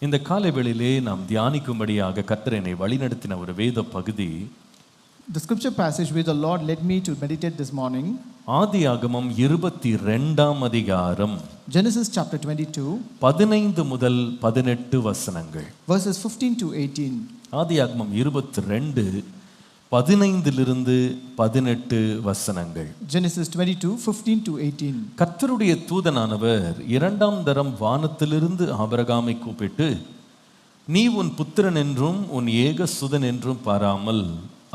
இந்த காலைவேளையிலே நாம் தியானிக்கும்படியாக கர்த்தர் என்னை வழிநடத்தின ஒரு வேத பகுதி, The scripture passage where the Lord led me to meditate this morning, ஆதியாகமம் 22ஆம் அதிகாரம் Genesis chapter 22, 15 முதல் 18 வசனங்கள். verses 15 to 18. ஆதியாகமம் 22 15 18 வசனங்கள். Genesis 22, 15 to 18. கர்த்தருடைய தூதனானவர் இரண்டாம் தரம் வானத்திலிருந்து ஆபிரகாமை கூப்பிட்டு, நீ உன் புத்திரன் என்றும் உன் ஏக சுதன் என்றும் பாராமல்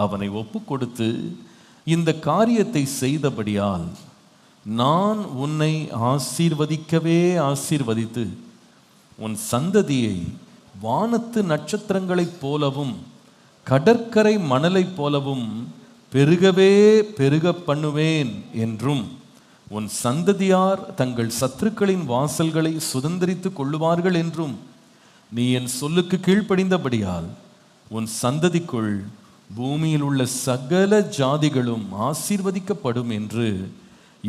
அவனை ஒப்பு கொடுத்து இந்த காரியத்தை செய்தபடியால் நான் உன்னை ஆசீர்வதிக்கவே ஆசீர்வதித்து உன் சந்ததியை வானத்து நட்சத்திரங்களைப் போலவும் கடற்கரை மணலைப் போலவும் பெருகவே பெருக பண்ணுவேன் என்றும் உன் சந்ததியார் தங்கள் சத்துருக்களின் வாசல்களை சுதந்திரித்துக் கொள்ளுவார்கள் என்றும் நீ என் சொல்லுக்கு கீழ்ப்படிந்தபடியால் உன் சந்ததிக்குள் பூமியில் உள்ள சகல ஜாதிகளும் ஆசீர்வதிக்கப்படும் என்று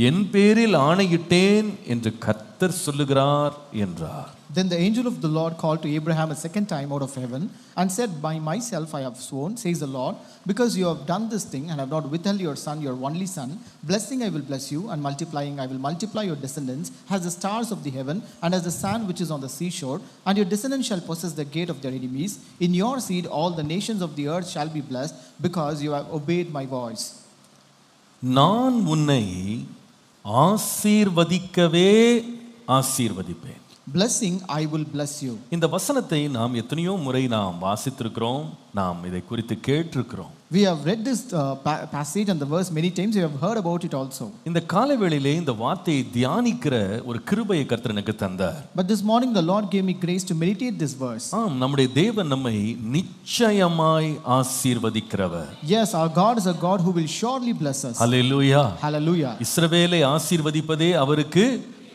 என் பேரில் ஆணையிட்டேன் என்று கர்த்தர் சொல்லுகிறார் என்றார். Then the angel of the Lord called to Abraham a second time out of heaven and said, By myself I have sworn, says the Lord, because you have done this thing and have not withheld your son, your only son, blessing I will bless you, and multiplying I will multiply your descendants as the stars of the heaven and as the sand which is on the seashore, and your descendants shall possess the gate of their enemies. In your seed all the nations of the earth shall be blessed, because you have obeyed my voice. நான் உன்னை ஆசீர்வதிக்கவே ஆசீர்வதிப்பேன். Blessing I will bless you. இந்த வசனத்தை நாம் எத்தனையோ முறை நாம் வாசித்திருக்கிறோம், நாம் இதை குறித்து கேட்டிருக்கிறோம். We have read this passage and the verse many times. We have heard about it also. இந்த காலைவேளையிலே இந்த வார்த்தையை தியானிக்கிற ஒரு கிருபையை கர்த்தர் எனக்கு தந்தார். But this morning the Lord gave me grace to meditate this verse. நம்முடைய தேவன் நம்மை நிச்சயமாய் ஆசீர்வதிக்கிறவர். Yes, our God is a God who will surely bless us. Hallelujah. Hallelujah. இஸ்ரவேலை ஆசீர்வதிப்பதே அவருக்கு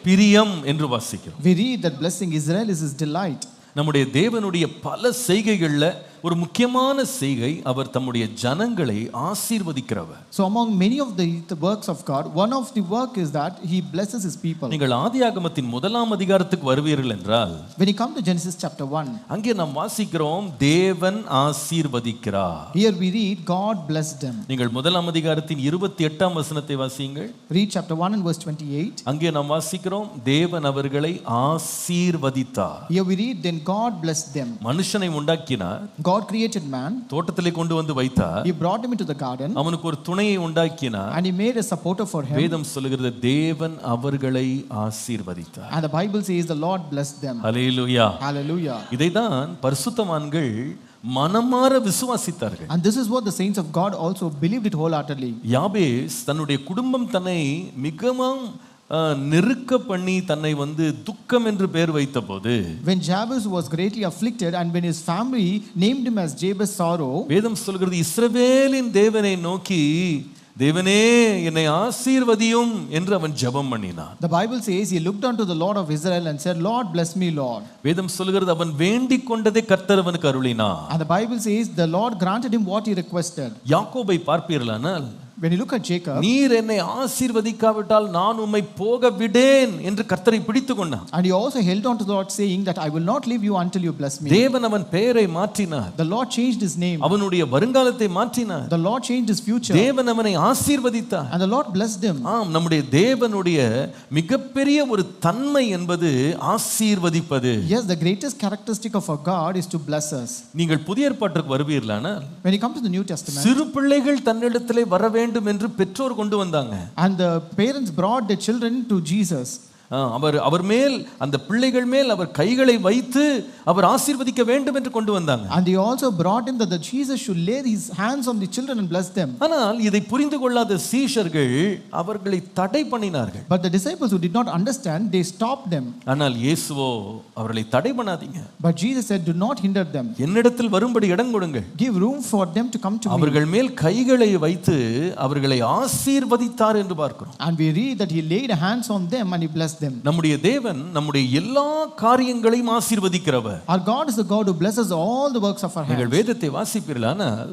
பிரியம் என்று வாசிக்கிறோம். We read that blessing Israel is his delight. நம்முடைய தேவனுடைய பல செய்கைகள்ல ஒரு முக்கியமான செய்கை, அவர் தம்முடைய ஜனங்களை ஆசீர்வதிக்கிறவர். So among many of the works of God, one of the work is that he blesses his people. நீங்கள் ஆதியாகமத்தின் 1ஆம் அதிகாரத்துக்கு வருவீர்கள் என்றால், when you come to Genesis chapter 1, அங்கே நாம் வாசிக்கிறோம் தேவன் ஆசீர்வதிக்கிறார். Here we read God blessed them. நீங்கள் 1ஆம் அதிகாரத்தின் 28ஆம் வசனத்தை வாசியுங்கள். Read chapter 1 and verse 28. அங்கே நாம் வாசிக்கிறோம் தேவன் அவர்களை ஆசீர்வதித்தார். Here we read then God blessed them. மனுஷனை உண்டாக்கினார். God created man. தோட்டத்திலே கொண்டு வந்து வைத்தார். He brought him into the garden. அவனுக்கு ஒரு துணையை உண்டாக்கினார். And he made a supporter for him. வேதம் சொல்லுகிறது தேவன் அவர்களை ஆசீர்வதித்தார். And the Bible says the Lord blessed them. Hallelujah. Hallelujah. இதைதான் பரிசுத்தவான்கள் மனமார விசுவாசித்தார்கள். And this is what the saints of God also believed it wholeheartedly. யாபேஸ் தன்னுடைய குடும்பம் தன்னை மிகவும் நெருக்க பண்ணி தன்னை துக்கம் என்று பெயர் வைத்த போது, when Jabez was greatly afflicted and when his family named him as Jabez sorrow, வேதம் சொல்கிறது இஸ்ரவேலின் தேவனை நோக்கி தேவனே என்னை ஆசீர்வதியும் என்று அவன் ஜெபம் பண்ணினான். The Bible says he looked unto the Lord of Israel and said, Lord bless me, Lord. வேதம் சொல்கிறது அவன் வேண்டிக் கொண்டதை கர்த்தர் அவனுக்கு அருளினார். And the Bible says the Lord granted him what he requested. யாக்கோபை பார்ப்பீர்களானால், when you look at Jacob, நீர் என்னை ஆசீர்வதிக்காவிட்டால் நான் உம்மை போக விடேன் என்று கர்த்தரை பிடித்துக் கொண்டான். and he also held on to the Lord saying that I will not leave you until you bless me. தேவன் அவன் பெயரை மாற்றினார். The Lord changed his name. அவனுடைய வருங்காலத்தை மாற்றினார். The Lord changed his future. தேவன் அவனை ஆசீர்வதித்தார். and the Lord blessed him. நம்முடைய தேவனுடைய மிகப்பெரிய ஒரு தன்மை என்பது ஆசீர்வதிப்பது. Yes, the greatest characteristic of our God is to bless us. நீங்கள் புதிய ஏற்பாட்டுக்கு வருவீர்களானால், when you come to the New Testament, சிறு பிள்ளைகள் தன்னிடத்திலே வர வேண்டும் என்று பெற்றோர் கொண்டு வந்தாங்க. and the parents brought their children to Jesus. அவர் மேல் அந்த பிள்ளைகள் மேல் அவர் கைகளை வைத்து அவர் ஆசீர்வதிக்க வேண்டும் என்று கொண்டு வந்தாங்க. and they also brought him that the Jesus should lay his hands on the children and bless them. ஆனால் இதை புரிந்து கொள்ளாத சீஷர்கள் அவர்களை தடை பண்ணினார்கள். but the disciples who did not understand, they stopped them. ஆனால் இயேசுவோ அவர்களை தடை பண்ணாதீங்க. but Jesus said, do not hinder them. என்னிடத்தில் வரும்படி இடம் கொடுங்கள். give room for them to come to me. அவர்கள் மேல் கைகளை வைத்து அவர்களை ஆசீர்வதித்தார் என்று பார்க்கிறோம். and we read that he laid hands on them and he blessed them. நம்முடைய தேவன் நம்முடைய எல்லா காரியங்களையும் ஆசீர்வதிக்கிறவர். Our God is the God who blesses all the works of our hands. நீங்கள் வேதத்தை வாசிப்பீர்களானால்,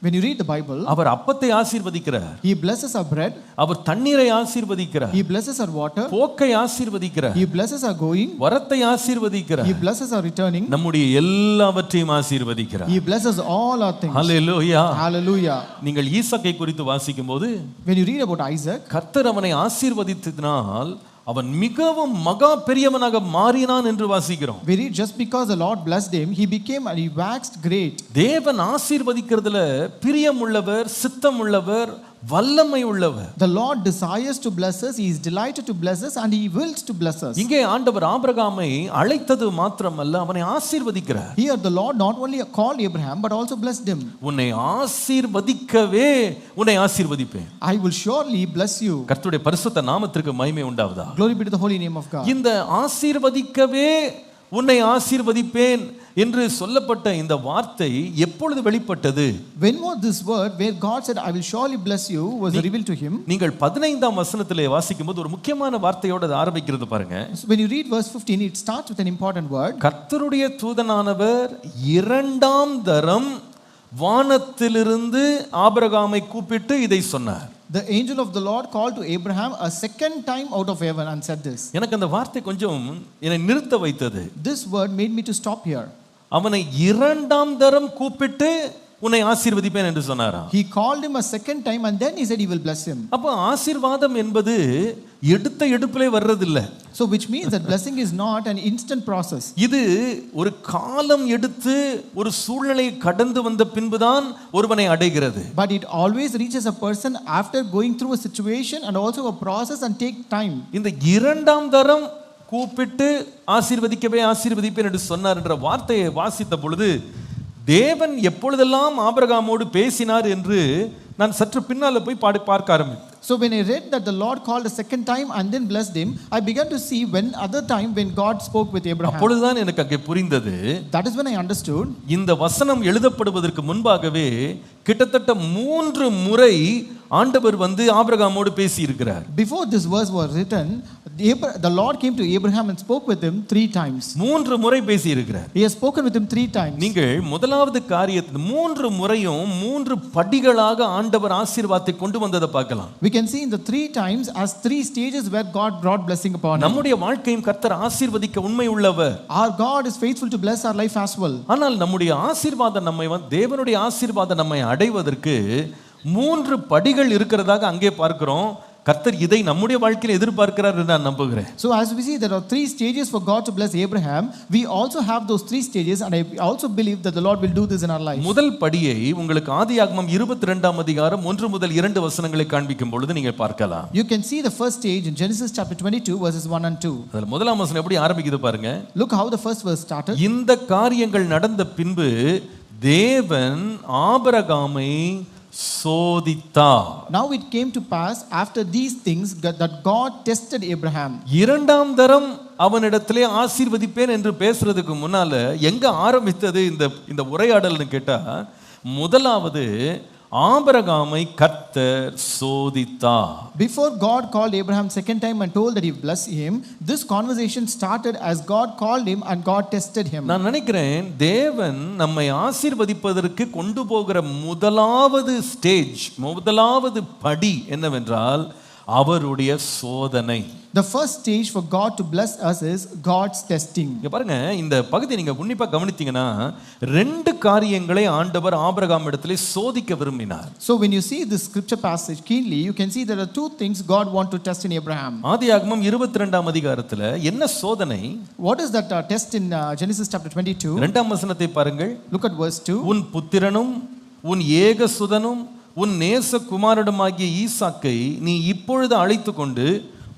When you read the Bible, அவர் அப்பத்தை ஆசீர்வதிக்கிறார், He blesses our bread, அவர் தண்ணீரை ஆசீர்வதிக்கிறார், He blesses our water, போக்கை ஆசீர்வதிக்கிறார், He blesses our going, வரத்தை ஆசீர்வதிக்கிறார், He blesses our returning, நம்முடைய எல்லாவற்றையும் ஆசீர்வதிக்கிறார். He blesses all our things. Hallelujah. Hallelujah. நீங்கள் ஈசாக்கை குறித்து வாசிக்கும்போது When you read about Isaac, கர்த்தர் அவனை ஆசீர்வதித்ததினால் அவன் மிகவும் மகா பெரியவனாக மாறினான் என்று வாசிக்கிறோம். we read just because the Lord blessed him, he became and he waxed great. தேவன் ஆசீர்வதிக்கிறதுல பிரியமுள்ளவர், சித்தமுள்ளவர், வல்லமை உள்ளவர். The Lord desires to bless us, he is delighted to bless us and he wills to bless us. இங்கே ஆண்டவர் ஆபிரகாமை அழைத்தது மாத்திரமல்ல, அவனை ஆசீர்வதிக்கிறார். Here the Lord not only called Abraham but also blessed him. உன்னை ஆசீர்வதிக்கவே உன்னை ஆசீர்வதிப்பேன். I will surely bless you. கர்த்தருடைய பரிசுத்த நாமத்திற்கு மகிமை உண்டாவதா. Glory be to the holy name of God. இந்த ஆசீர்வதிக்கவே உன்னை ஆசீர்வதிப்பேன் என்று சொல்லப்பட்ட இந்த வார்த்தை எப்பொழுது வெளிப்பட்டது? When was this word where God said I will surely bless you was revealed to him? நீங்கள் 15ஆம் வசனத்திலே வாசிக்கும்போது ஒரு முக்கியமான வார்த்தையோடு அது ஆரம்பிக்கிறது பாருங்க. So when you read verse 15, it starts with an important word. கர்த்தருடைய தூதனானவர் இரண்டாம் தரம் வானத்திலிருந்து ஆபிரகாமை கூப்பிட்டு இதை சொன்னார். The angel of the Lord called to Abraham a second time out of heaven and said this. எனக்கு அந்த வார்த்தை கொஞ்சம் என்னை நிறுத்த வைத்தது. This word made me to stop here. அவனை இரண்டாம் தரம் கூப்பிட்டு உன்னை ஆசீர்வதிப்பேன் என்று சொன்னாராம். He called him a second time and then he said he will bless him. அப்ப ஆசீர்வாதம் என்பது எடுத்த எடுப்பிலே வர்றதில்லை. So which means that blessing is not an instant process. இது ஒரு காலம் எடுத்து ஒரு சூழ்நிலை கடந்து வந்த பின்புதான் ஒருவனை அடைகிறது. But it always reaches a person after going through a situation and also a process and take time. இந்த இரண்டாம் தரம் கூப்பிட்டு ஆசீர்வதிப்பேன் என்று சொன்னார் என்ற வார்த்தையை வாசித்த பொழுது தேவன் எப்பொழுதெல்லாம் ஆபிரகாமோடு பேசினார் என்று நான் சற்று பின்னால போய் பார்க்க ஆரம்பித்தேன். So when I read that the Lord called a second time and then blessed him, I began to see when other time when God spoke with Abraham. அப்பொழுதுதான் எனக்கு அங்கே புரிந்தது. That is when I understood. இந்த வசனம் எழுதப்படுவதற்கு முன்பாகவே கிட்டத்தட்ட 3 முறை ஆண்டவர் வந்து ஆபிரகாமோடு பேசி இருக்கிறார். Before this verse was written, the Lord came to Abraham and spoke with him 3 times. 3 முறை பேசி இருக்கிறார். He has spoken with him 3 times. நீங்கள் முதலாவது காரியத்தை 3 முறையும் 3 படிகளாக ஆண்டவர் ஆசீர்வாதத்தை கொண்டு வந்ததை பார்க்கலாம். We can see in the 3 times as 3 stages where God brought blessing upon him. நம்முடைய வாழ்க்கையும் கர்த்தர் ஆசீர்வதிக்க உண்மை உள்ளவர். Our God is faithful to bless our life as well. ஆனால் நம்முடைய ஆசீர்வாதம் தேவனுடைய ஆசீர்வாதம் நம்மை அடைவதற்கு 3 படிகள் இருக்கிறதாக அங்கே பார்க்கிறோம். கர்த்தர் இதை நம்முடைய வாழ்க்கையில் எதிர்பார்க்கிறார் என்று நான் நம்புகிறேன். So as we see there are 3 stages for God to bless Abraham, we also have those 3 stages and I also believe that the Lord will do this in our life. முதல் படியை உங்களுக்கு ஆதியாகமம் 22ஆம் அதிகாரம் 1 முதல் 2 வசனங்களை காண்பிக்கும் பொழுது நீங்க பார்க்கலாம். You can see the first stage in Genesis chapter 22 verses 1 and 2. அதுல முதலாம் வசனம் எப்படி ஆரம்பிக்குது பாருங்க. Look how the first verse started. இந்த காரியங்கள் நடந்த பின்பு தேவன் ஆபிரகாமை சோதித்தார். Now it came to pass after these things that God tested Abraham. இரண்டாம் தரம் அவனிடத்திலே ஆசீர்வதிப்பேன் என்று பேசுறதுக்கு முன்னால எங்க ஆரம்பித்தது இந்த உரையாடல்னு கேட்டா, முதலாவது ஆபிரகாமை கர்த்தர் சோதித்தார். Before God called Abraham second time and told that he bless him, this conversation started as God called him and God tested him. நான் நினைக்கிறேன் தேவன் நம்மை ஆசீர்வதிப்பதற்கு கொண்டு போகிற முதலாவது ஸ்டேஜ், முதலாவது படி என்னவென்றால் அவருடைய சோதனை. The first stage for God to bless us is God's testing. இங்க பாருங்க, இந்த பகுதியை நீங்க உன்னிப்பா கவனித்தீங்கன்னா 2 காரியங்களை ஆண்டவர் ஆபிரகாம் இடத்திலே சோதிக்க விரும்பினார். So when you see this scripture passage keenly, you can see there are 2 things God want to test in Abraham. ஆதியாகமம் 22ஆம் அதிகாரத்துல என்ன சோதனை? What is that test in Genesis chapter 22? 2ஆம் வசனத்தை பாருங்கள். Look at verse 2. உன் புத்திரனும் உன் ஏகசுதனும் உன் நேசகுமாரனுமாகிய ஈசாக்கை நீ இப்பொழுது அழைத்து கொண்டு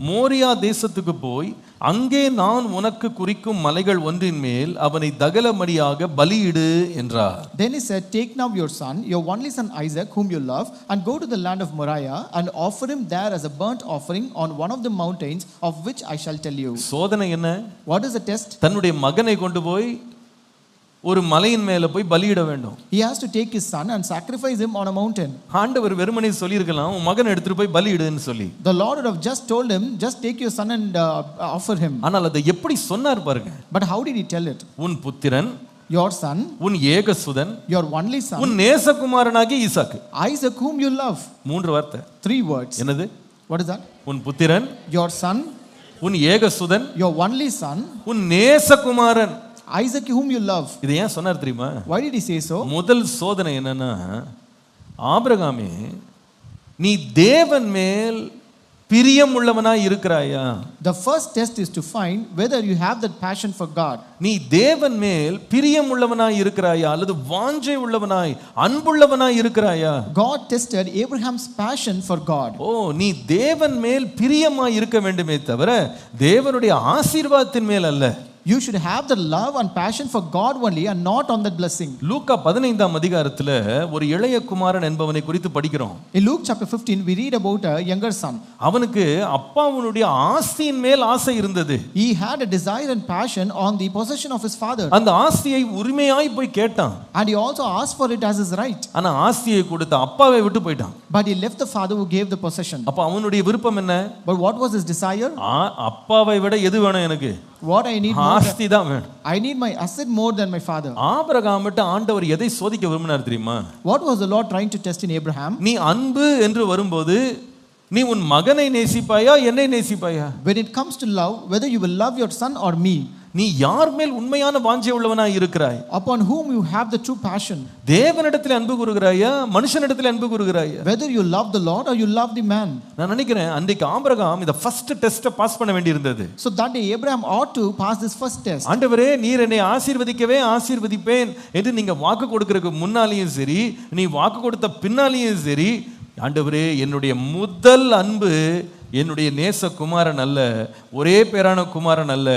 மோரியா தேசத்துக்கு போய் அங்கே நான் உனக்கு குறிக்கும் மலைகள் ஒன்றின் மேல் அவனை தகனபலியாக பலியிடு என்றார். Then he said, take now your son, your only son Isaac, whom you love, and go to the land of Moriah and offer him there as a burnt offering on one of the mountains of which I shall tell you. சோதனை என்ன? What is the test? தன்னுடைய மகனை கொண்டு போய் ஒரு மலையின் மேல போய் பலியிட வேண்டும். He has to take his son and sacrifice him on a mountain. ஆண்டவர் வெறுமனே சொல்லியிருக்கலாம், உன் மகனை எடுத்துட்டு போய் பலியிடுன்னு சொல்லி. The Lord would have just told him, just take your son and offer him. ஆனால் அதை எப்படி சொன்னார் பாருங்க. But how did he tell it? உன் புத்திரன் your son, உன் ஏகசுதன், your only son, உன் நேசகுமாரனாகிய ஈசாக்கு. Isaac whom you love. 3 வார்த்தை. 3 words. என்னது? What is that? உன் புத்திரன், Your son, உன் ஏகசுதன், your only son, உன் நேசகுமாரன். Isaac whom you love. இது ஏன் சொன்னார் தெரியுமா? Why did he say so? முதல் சோதனை என்னன்னா, ஆபிரகாமே நீ தேவன் மேல் பிரியம் உள்ளவனாய் இருக்கிறாயா? The first test is to find whether you have that passion for God. நீ தேவன் மேல் பிரியம் உள்ளவனாய் இருக்கிறாயா அல்லது வாஞ்சை உள்ளவனாய் அன்புள்ளவனாய் இருக்கிறாயா? God tested Abraham's passion for God. ஓ, நீ தேவன் மேல் பிரியமாய் இருக்க வேண்டுமே தவிர தேவனுடைய ஆசீர்வாதத்தின் மேல் அல்ல. You should have the love and passion for God only and not on that blessing. லூக்கா 15ஆம் அதிகாரத்துல ஒரு இளைய குமாரன் என்பவனை குறித்து படிக்கிறோம். In Luke chapter 15 we read about a younger son. அவனுக்கு அப்பாவுடைய ஆஸ்தியின் மேல் ஆசை இருந்தது. He had a desire and passion on the possession of his father. அந்த ஆஸ்தியை உரிமையாய் போய் கேட்டான். And he also asked for it as his right. ஆனா ஆஸ்தியை கொடுத்த அப்பாவை விட்டு போயிட்டான். But he left the father who gave the possession. அப்ப அவனுடைய விருப்பம் என்ன? But what was his desire? அப்பாவை விட எது வேணும் எனக்கு? What I need more. ஆஸ்தி தான் வேணும். I need my asset more than my father. ஆபிரகாமிட்ட ஆண்டவர் எதை சோதிக்க விரும்பினார் தெரியுமா? What was the Lord trying to test in Abraham? நீ அன்பு என்று வரும்போது நீ உன் மகனை நேசிப்பாயா என்னை நேசிப்பாயா? When it comes to love, whether you will love your son or me. நீ யார் மேல் உண்மையான வாஞ்சை உள்ளவனாய் இருக்கிறாய்? Upon whom you have the true passion. தேவனிடத்தில் அன்பு கூறுகிறாயா மனுஷனிடத்தில் அன்பு கூறுகிறாயா? Whether you love the Lord or you love the man. நான் நினைக்கிறேன் அன்றைக்கு ஆபிரகாம் இந்த ஃபர்ஸ்ட் டெஸ்ட பாஸ் பண்ண வேண்டியிருந்தது. So that day Abraham ought to pass this first test. ஆண்டவரே நீர் என்னை ஆசீர்வதிக்கவே ஆசீர்வதிப்பேன் என்று நீங்க வாக்கு கொடுக்கிறதுக்கு முன்னாலேயும் சரி நீ வாக்கு கொடுத்த பின்னாலேயும் சரி ஆண்டவரே என்னுடைய முதல் அன்பு என்னுடைய நேச குமாரன் அல்ல, ஒரே பேரான குமாரன் அல்ல,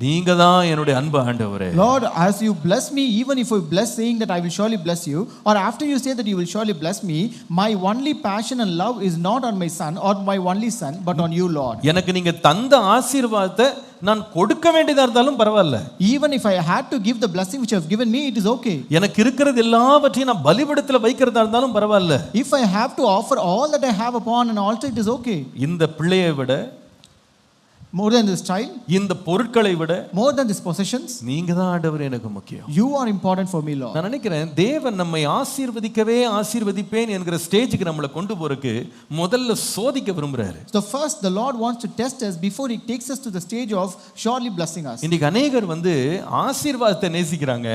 நீங்க தான் என்னுடைய அன்பு ஆண்டவரே. Lord, as you bless me, even if you bless saying that I will surely bless you, or after you say that you will surely bless me, my only passion and love is not on my son or my only son, but on you, Lord. எனக்கு நீங்க தந்த ஆசீர்வாதத்தை நான் கொடுக்க வேண்டியதா இருந்தாலும் பரவாயில்ல. Even if I had to give the blessing which you have given me, it is okay. எனக்கு இருக்கிறது எல்லாவற்றையும் நான் பலிபீடத்துல வைக்கிறதா இருந்தாலும் பரவாயில்ல. If I have to offer all that I have upon an altar, it is okay. இந்த பிள்ளையை விட, more than this child, இந்த பொருட்களை விட, more than these possessions, நீங்க தான் ஆண்டவரே எனக்கு முக்கியம். you are important for me, Lord. நான் நினைக்கிறேன் தேவன் நம்மை ஆசீர்வதிக்கவே ஆசீர்வதிப்பேன் என்கிற ஸ்டேஜுக்கு நம்மளை கொண்டு போறதுக்கு முதல்ல சோதிக்க விரும்புறாரு. So first the Lord wants to test us before he takes us to the stage of surely blessing us. இன்னைக்கு அநேகர் ஆசீர்வாதத்தை நேசிக்கிறாங்க,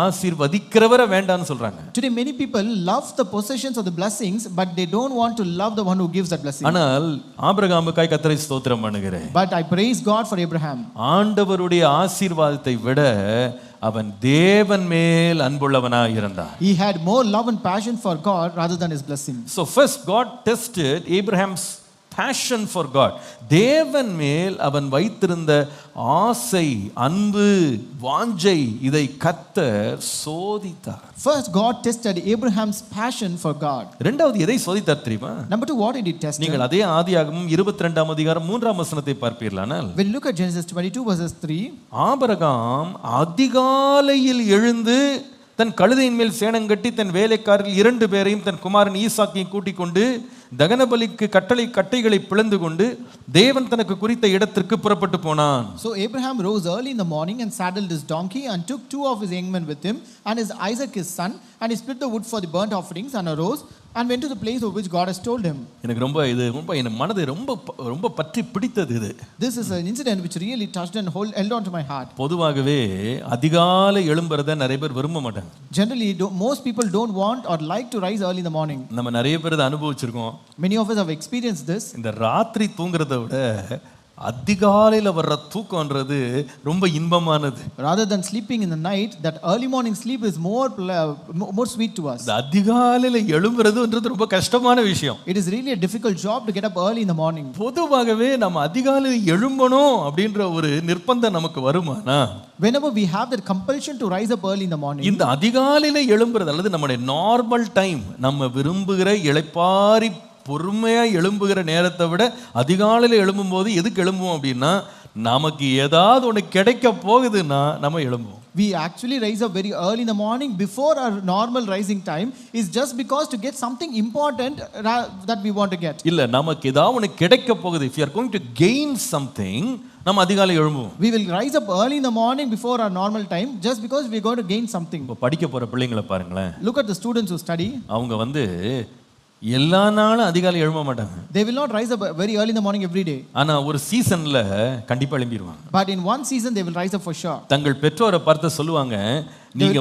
ஆசீர்வதிக்கிறவரை வேண்டாம்னு சொல்றாங்க. Today many people love the possessions of the blessings, but they don't want to love the one who gives that blessing. ஆனால் ஆபிரகாமுக்காய் கர்த்தரை ஸ்தோத்திரம் பண்ணுகிறேன். But I praise God for Abraham. ஆண்டவருடைய ஆசீர்வாதத்தை விட அவன் தேவன் மேல் அன்புள்ளவனாய் இருந்தான். He had more love and passion for God rather than his blessing. So first God tested Abraham's passion for God. தேவன் மேல் அவன் வைத்திருந்த ஆசை, அன்பு, வாஞ்சை, இதை கர்த்தர் சோதித்தார். First God tested Abraham's passion for God. இரண்டாவது எதை சோதித்தார் தெரியுமா? Number 2, what did he test? நீங்கள் அதே ஆதியாகமம் 22ஆம் அதிகாரம் 3ஆம் வசனத்தை பார்ப்பீர்களானால், When you look at Genesis 22 verses 3, Abraham அதிகாலையில் எழுந்து தன் கழுதையின் மேல் சேணங்கட்டி தன் வேலைக்காரர்கள் 2 பேரையும் தன் குமாரன் ஈசாக்கையும் கூட்டிக் கொண்டு தகனபலிக்கு கட்டைகளை பிளந்து கொண்டு தேவன் தனக்கு குறித்த இடத்திற்கு புறப்பட்டு போனான். So Abraham rose early in the morning and saddled his donkey and took 2 of his young men with him and his Isaac his son, and he split the wood for the burnt offerings and arose and went to the place of which God has told him. எனக்கு ரொம்ப என் மனதை ரொம்ப பற்றி பிடித்தது இது. This is an incident which really touched and held on to my heart. பொதுவாகவே அதிகாலை எழும்பறத நிறைய பேர் விரும்ப மாட்டாங்க. Generally most people don't want or like to rise early in the morning. நம்ம நிறைய பேர் இத அனுபவிச்சிருக்கோம். Many of us have experienced this. இந்த ராத்திரி தூங்குறதை விட அதிகாலையில வர்ற தூக்கம்ன்றது ரொம்ப இன்பமானது. Rather than sleeping in the night, that early morning sleep is more sweet to us. இந்த அதிகாலையில எழும்புறதுன்றது ரொம்ப கஷ்டமான விஷயம். It is really a difficult job to get up early in the morning. பொதுவாகவே நம்ம அதிகாலையில் எழும்பணும் அப்படின்ற ஒரு நிர்பந்தம் நமக்கு வருமானா, whenever we have that compulsion to rise up early in the morning, இந்த அதிகாலையில எழும்புறது அல்லது நம்முடைய நார்மல் டைம், நம்ம விரும்புகிற இளைப்பாரி பொறுமையா எழும்புகிற நேரத்தை விட அதிகாலையில் எழும்பும் போது எதுக்கு எழும்புவோம் அப்படின்னா, நமக்கு ஏதாவது ஒன்று கிடைக்க போகுதுன்னா நம்ம எழும்புவோம். we actually rise up very early in the morning before our normal rising time is just because to get something important that we want to get. இல்ல நமக்கு ஏதாவது ஒன்று கிடைக்க போகுது. If you are going to gain something, நம்ம அதிகாலை எழும்புவோம். We will rise up early in the morning before our normal time just because we are going to gain something. இப்போ படிக்க போற பிள்ளைங்களை பாருங்களேன். Look at the students who study. அவங்க எல்லா நாளும் அதிகாலை எழும்ப மாட்டாங்க. They will not rise up very early in the morning every day. ஆனா ஒரு சீசன்ல கண்டிப்பா எழும்பிடுவாங்க. But in one season they will rise up for sure. தங்கள் பெற்றோரை பார்த்து சொல்லுவாங்க, நீங்க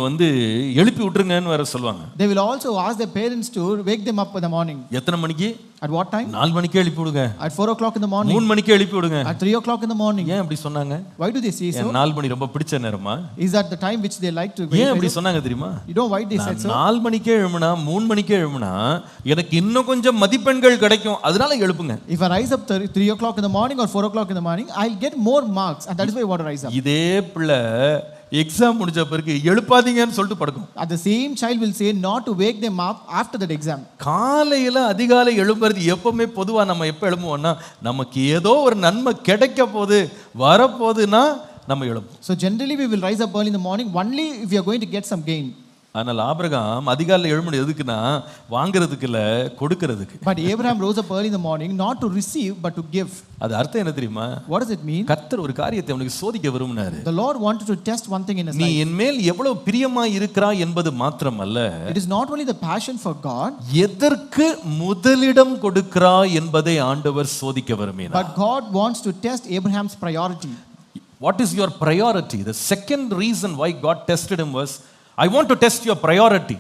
எழுப்பி விட்டுருங்கன்னு வேற சொல்லுவாங்க. They will also ask their parents to wake them up in the morning. எத்தனை மணிக்கு? At what time? 4 மணிக்கு எழுப்பி விடுங்க. At 4 o'clock in the morning. 3 மணிக்கு எழுப்பி விடுங்க. At 3 o'clock in the morning. ஏன் அப்படி சொன்னாங்க? Why do they say so? 4 மணி ரொம்ப பிடிச்ச நேரமா? Is that the time which they like to? ஏன் அப்படி சொன்னாங்க தெரியுமா? You know why they said so? 4 மணிக்கே எழும்புனா 3 மணிக்கே எழும்புனா எனக்கு இன்னும் கொஞ்சம் மதிப்பெண்கள் கிடைக்கும், அதனால எழுப்புங்க. If I rise up 3 o'clock in the morning or 4 o'clock in the morning, I'll get more marks, and that is why I want to rise up. இதே பிள்ளை எக்ஸாம் முடிஞ்ச பிறகு எழுப்பாதீங்கன்னு சொல்லிட்டு படுக்கும். At the same child will say not to wake them up after that exam. காலையில அதிகாலை எழும்புறது எப்பவுமே பொதுவா நம்ம எப்ப எழும்புவோம்னா நமக்கு ஏதோ ஒரு நன்மை கிடைக்க போது வரப்போகுதுன்னா நம்ம எழும்புவோம். So generally we will rise up early in the morning only if we are going to get some gain. ஆனால் ஆபிரகாம் அதிகாலையில் எழும்புனது எதுக்குன்னா வாங்குறதுக்கு இல்ல, கொடுக்கிறதுக்கு. But Abraham rose up early in the morning not to receive but to give. அது அர்த்தம் என்ன தெரியுமா? What does it mean? கர்த்தர் ஒரு காரியத்தை அவனுக்கு சோதிக்க விரும்பினாரு. The Lord wanted to test one thing in his life. நீ என் மேல் எவ்வளவு பிரியமாய் இருக்கிறாய் என்பது மாத்திரமல்ல, It is not only the passion for God, எதற்கு முதலிடம் கொடுக்கிறாய் என்பதை ஆண்டவர் சோதிக்க விரும்பினார். but God wants to test Abraham's priority. What is your priority? The second reason why God tested him was, I want to test your priority.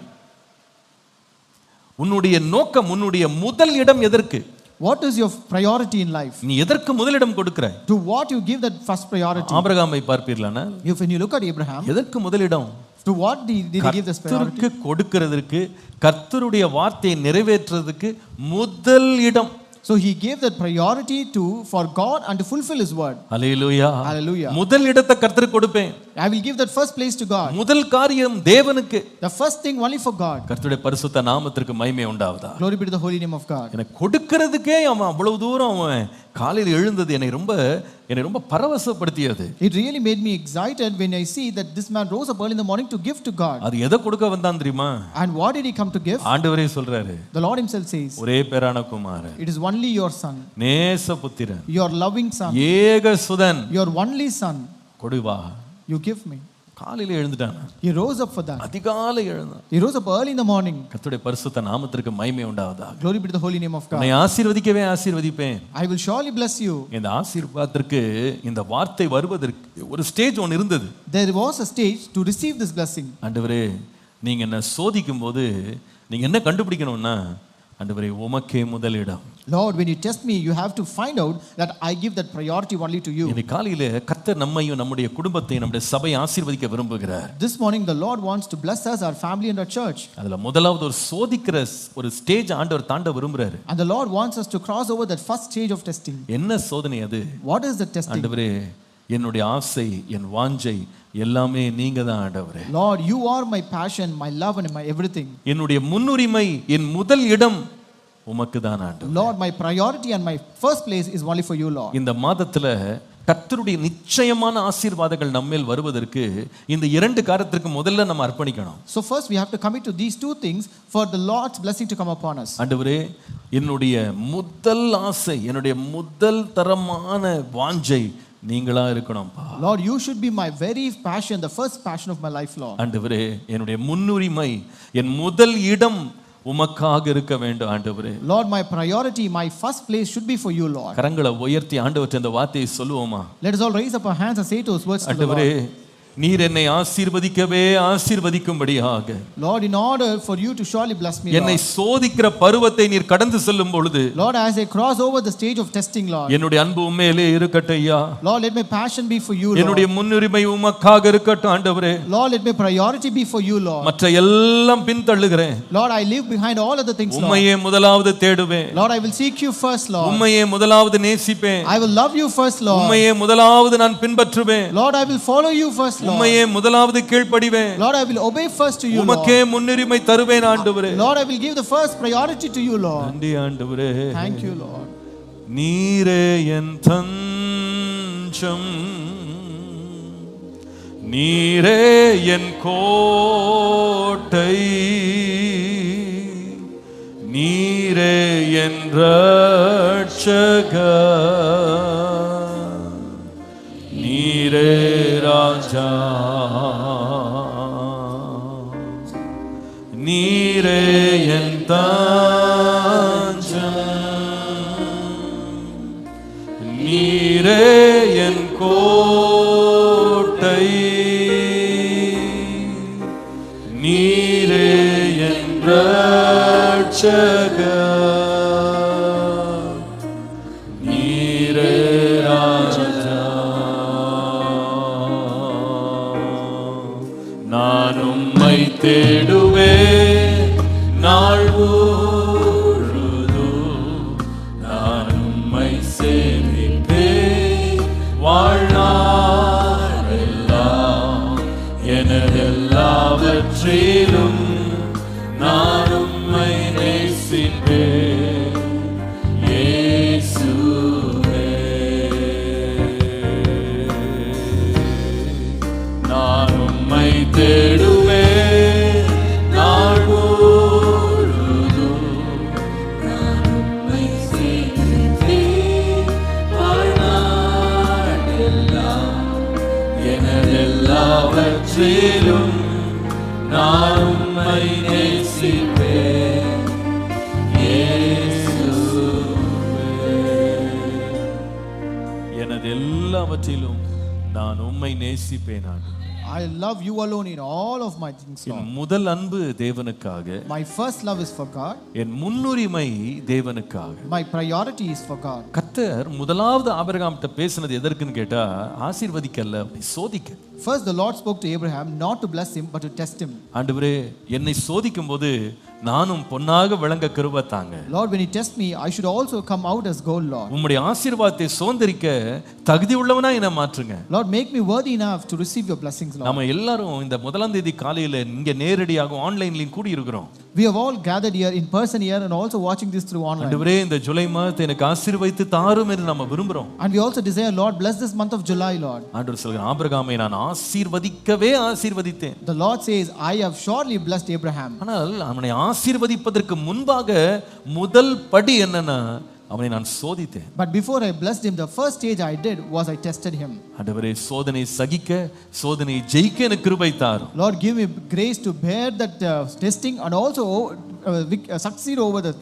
உன்னுடைய நோக்கம், உன்னுடைய முதல் இடம் எதற்கு? What is your priority in life? நீ எதற்கு முதலிடம் கொடுக்கிறாய்? To what you give that first priority? ஆபிரகாமை பார்ப்பீர்களானா? When you look at Abraham, எதற்கு முதலிடம்? to what did he give this priority? கர்த்தருக்கு கொடுக்கிறதற்கு, கர்த்தருடைய வார்த்தையை நிறைவேற்றுறதுக்கு முதல் இடம். So he gave that priority for God and to fulfill his word. Hallelujah. Hallelujah. முதல் இடத்தை கர்த்தருக்கு கொடுப்பேன். I will give that first place to God. முதல் காரியம் தேவனுக்கு. The first thing only for God. கர்த்தருடைய பரிசுத்த நாமத்திற்கு மகிமை உண்டாவதா. Glory be to the holy name of God. எனக்கு கொடுக்கிறதுக்கே அவன் அவ்வளவு தூரம் அவன் காலையில் எழுந்தது என்னை ரொம்ப பரவசப்படுத்தியது. It really made me excited when I see that this man rose up early in the morning to give to God. அது எதை கொடுக்க வந்தான் தெரியுமா? And what did he come to give? ஆண்டவரே சொல்றாரு. The Lord himself says, ஒரே பேரான குமாரன். It is only your son. நேசபுத்திரன். Your loving son. ஏகசுதன். Your only son. கொடுவா. You give me. காலையில எழுந்துட்டான். He rose up for that. அதிகாலை எழுந்தான். He rose up early in the morning. கர்த்தருடைய பரிசுத்த நாமத்திற்கு மகிமை உண்டாவதாக. Glory be to the holy name of God. உன்னை ஆசீர்வதிப்பேன். I will surely bless you. இந்த ஆசீர்வாதத்திற்கு இந்த வார்த்தை வருவதற்கு ஒரு ஸ்டேஜ் ஒன்று இருந்தது. There was a stage to receive this blessing. ஆண்டவரே, நீங்க என்ன சோதிக்கும் போது நீங்க என்ன கண்டுபிடிக்கணும்னா, ஆண்டவரே உமக்கே முதலிடம். Lord, when you test me, you have to find out that I give that priority only to you. இந்த காலையில கர்த்தர் நம்மையும் நம்முடைய குடும்பத்தையும் நம்முடைய சபையை ஆசீர்வதிக்க விரும்புகிறார். This morning the Lord wants to bless us, our family and our church. அதுல முதலாவது ஒரு சோதிக்கிற ஒரு ஸ்டேஜ் ஆண்டவர் தாண்ட விரும்புறாரு. And the Lord wants us to cross over that first stage of testing. என்ன சோதனை அது? What is the testing? ஆண்டவரே, என்னுடைய ஆசை, என் வாஞ்சை எல்லாமே நீங்க தான் ஆண்டவரே. Lord, you are my passion, my love and my everything. என்னுடைய முன்னுரிமை, என் முதல் இடம் உமக்கு தான் ஆண்டவரே. Lord, my priority and my first place is only for you, Lord. இந்த மாதத்துல கர்த்தருடைய நிச்சயமான ஆசீர்வாதங்கள் நம்மேல் வருவதற்கு இந்த இரண்டு காரியத்திற்கு முதல்ல நம்ம அர்ப்பணிக்கணும். So first we have to commit to these two things for the Lord's blessing to come upon us. ஆண்டவரே, என்னுடைய முதல் ஆசை, என்னுடைய முதல் தரமான வாஞ்சை நீங்களா இருக்கணும்பா. Lord, you should be my very passion, the first passion of my life, Lord. ஆண்டவரே, என்னுடைய முன்னுரிமை, என் முதல் இடம் உமக்காக இருக்க வேண்டும் ஆண்டவரே. Lord, my priority, my first place should be for you, Lord. கரங்களை உயர்த்தி ஆண்டவர்ட்ட இந்த வார்த்தையை சொல்லுவோமா? Let us all raise up our hands and say those words to the ஆண்டவரே, Lord. நீர் என்னை ஆசீர்வதிக்கும்படியாக, Lord, in order for you to surely bless me, என்னை Lord. சோதிக்கிற பருவத்தை நீர் கடந்து செல்லும் பொழுது, Lord, as I cross over the stage of testing, Lord. என்னுடைய அன்பு உம்மையிலே இருக்கட்டும் ஐயா. Lord, let my passion be for you, Lord. என்னுடைய முன்னுரிமை உமக்காக இருக்கட்டும் ஆண்டவரே. Lord, let my priority be for you, Lord. மற்ற எல்லாம் பின்தள்ளுகிறேன். Lord, I leave behind all other things, Lord. உம்மையே முதலாவது தேடுவேன். Lord, I will seek you first, Lord. உம்மையே முதலாவது நேசிப்பேன். I will love you first, Lord. உம்மையே முதலாவது நான் பின்பற்றுவேன். Lord, I will follow you first, Lord. உம்மையே முதலாவது கீழ்ப்படிவேன். Lord, I will obey first to you, Lord. உமக்கே முன்னுரிமை தருவேன் ஆண்டவரே. Lord, I will give the first priority to you, Lord. நன்றி ஆண்டவரே. Thank you, Lord. நீரே என் தஞ்சம், நீரே என் கோட்டை, நீரே என் ரட்சகர், நீரே ராஜா, நீரே என் தஞ்சம், நீரே என் கோட்டை, நீரே என் ரட்சகர், நீரே ராஜா. நான் உம்மை தேடுவேன் நாள் முழுதும், நான் உம்மை சேவிப்பேன் வாழ்நாளெல்லாம், எனதெல்லாவற்றிலும் நான் உம்மை நேசிப்பேன் இயேசுவே. நான் உம்மை தேடுவேன் நாள் முழுதும், நான் உம்மை சேவிப்பேன் வாழ்நாளெல்லாம், எனதெல்லாவற்றிலும் நான் உம்மை நேசிப்பேன் இயேசுவே. எனதெல்லாவற்றிலும் நான் உம்மை நேசிப்பேன். I love you alone in all of my things, N Lord. முதல் அன்பு தேவனுக்காக, My first love is for God. என் முன்னுரிமை தேவனுக்காக. My priority is for God. கர்த்தர் முதலாவது ஆபிரகாம்கிட்ட பேசினது எதற்குன்னு கேட்டா, ஆசீர்வதிக்கல்ல, அவனை சோதிக்க. First, the Lord spoke to Abraham not to bless him but to test him. ஆண்டவரே, என்னை சோதிக்கும் போது நானும் பொன்னாக விளங்க கிருபை தாங்க. Lord, when you test me, I should also come out as gold, Lord. உம்முடைய ஆசீர்வாதத்தை சுதந்தரிக்க தகுதி உள்ளவனா என்னை மாற்றுங்க. Lord, make me worthy enough to receive your blessings, Lord. நாம எல்லாரும் இந்த முதலாம் தேதி காலையில இங்க நேரடியாக ஆன்லைன்லயும் கூடி இருக்கிறோம். We have all gathered here in person here and also watching this through online. ஆண்டவரே, இந்த ஜூலை மாதத்தை எனக்கு ஆசீர்வதித்து தாரும் என்று நாம விரும்புறோம். And we also desire, Lord, bless this month of July, Lord. ஆண்டவர் சொல்கிறார், ஆபிரகாமை நான் ஆசீர்வதிக்கவே ஆசீர்வதித்தேன். The Lord says, I have surely blessed Abraham. ஆனால் அவனை ஆசீர்வதிப்பதற்கு முன்பாக முதல் படி என்னன்னா, அவனை நான் சோதித்தேன். But before I blessed him, the first stage I did was I tested him. ஆண்டவரே, சோதனை சகிக்க, சோதனை ஜெயிக்க எனக்கு கிருபை தாரும். Lord, give me grace to bear that testing and also succeed over the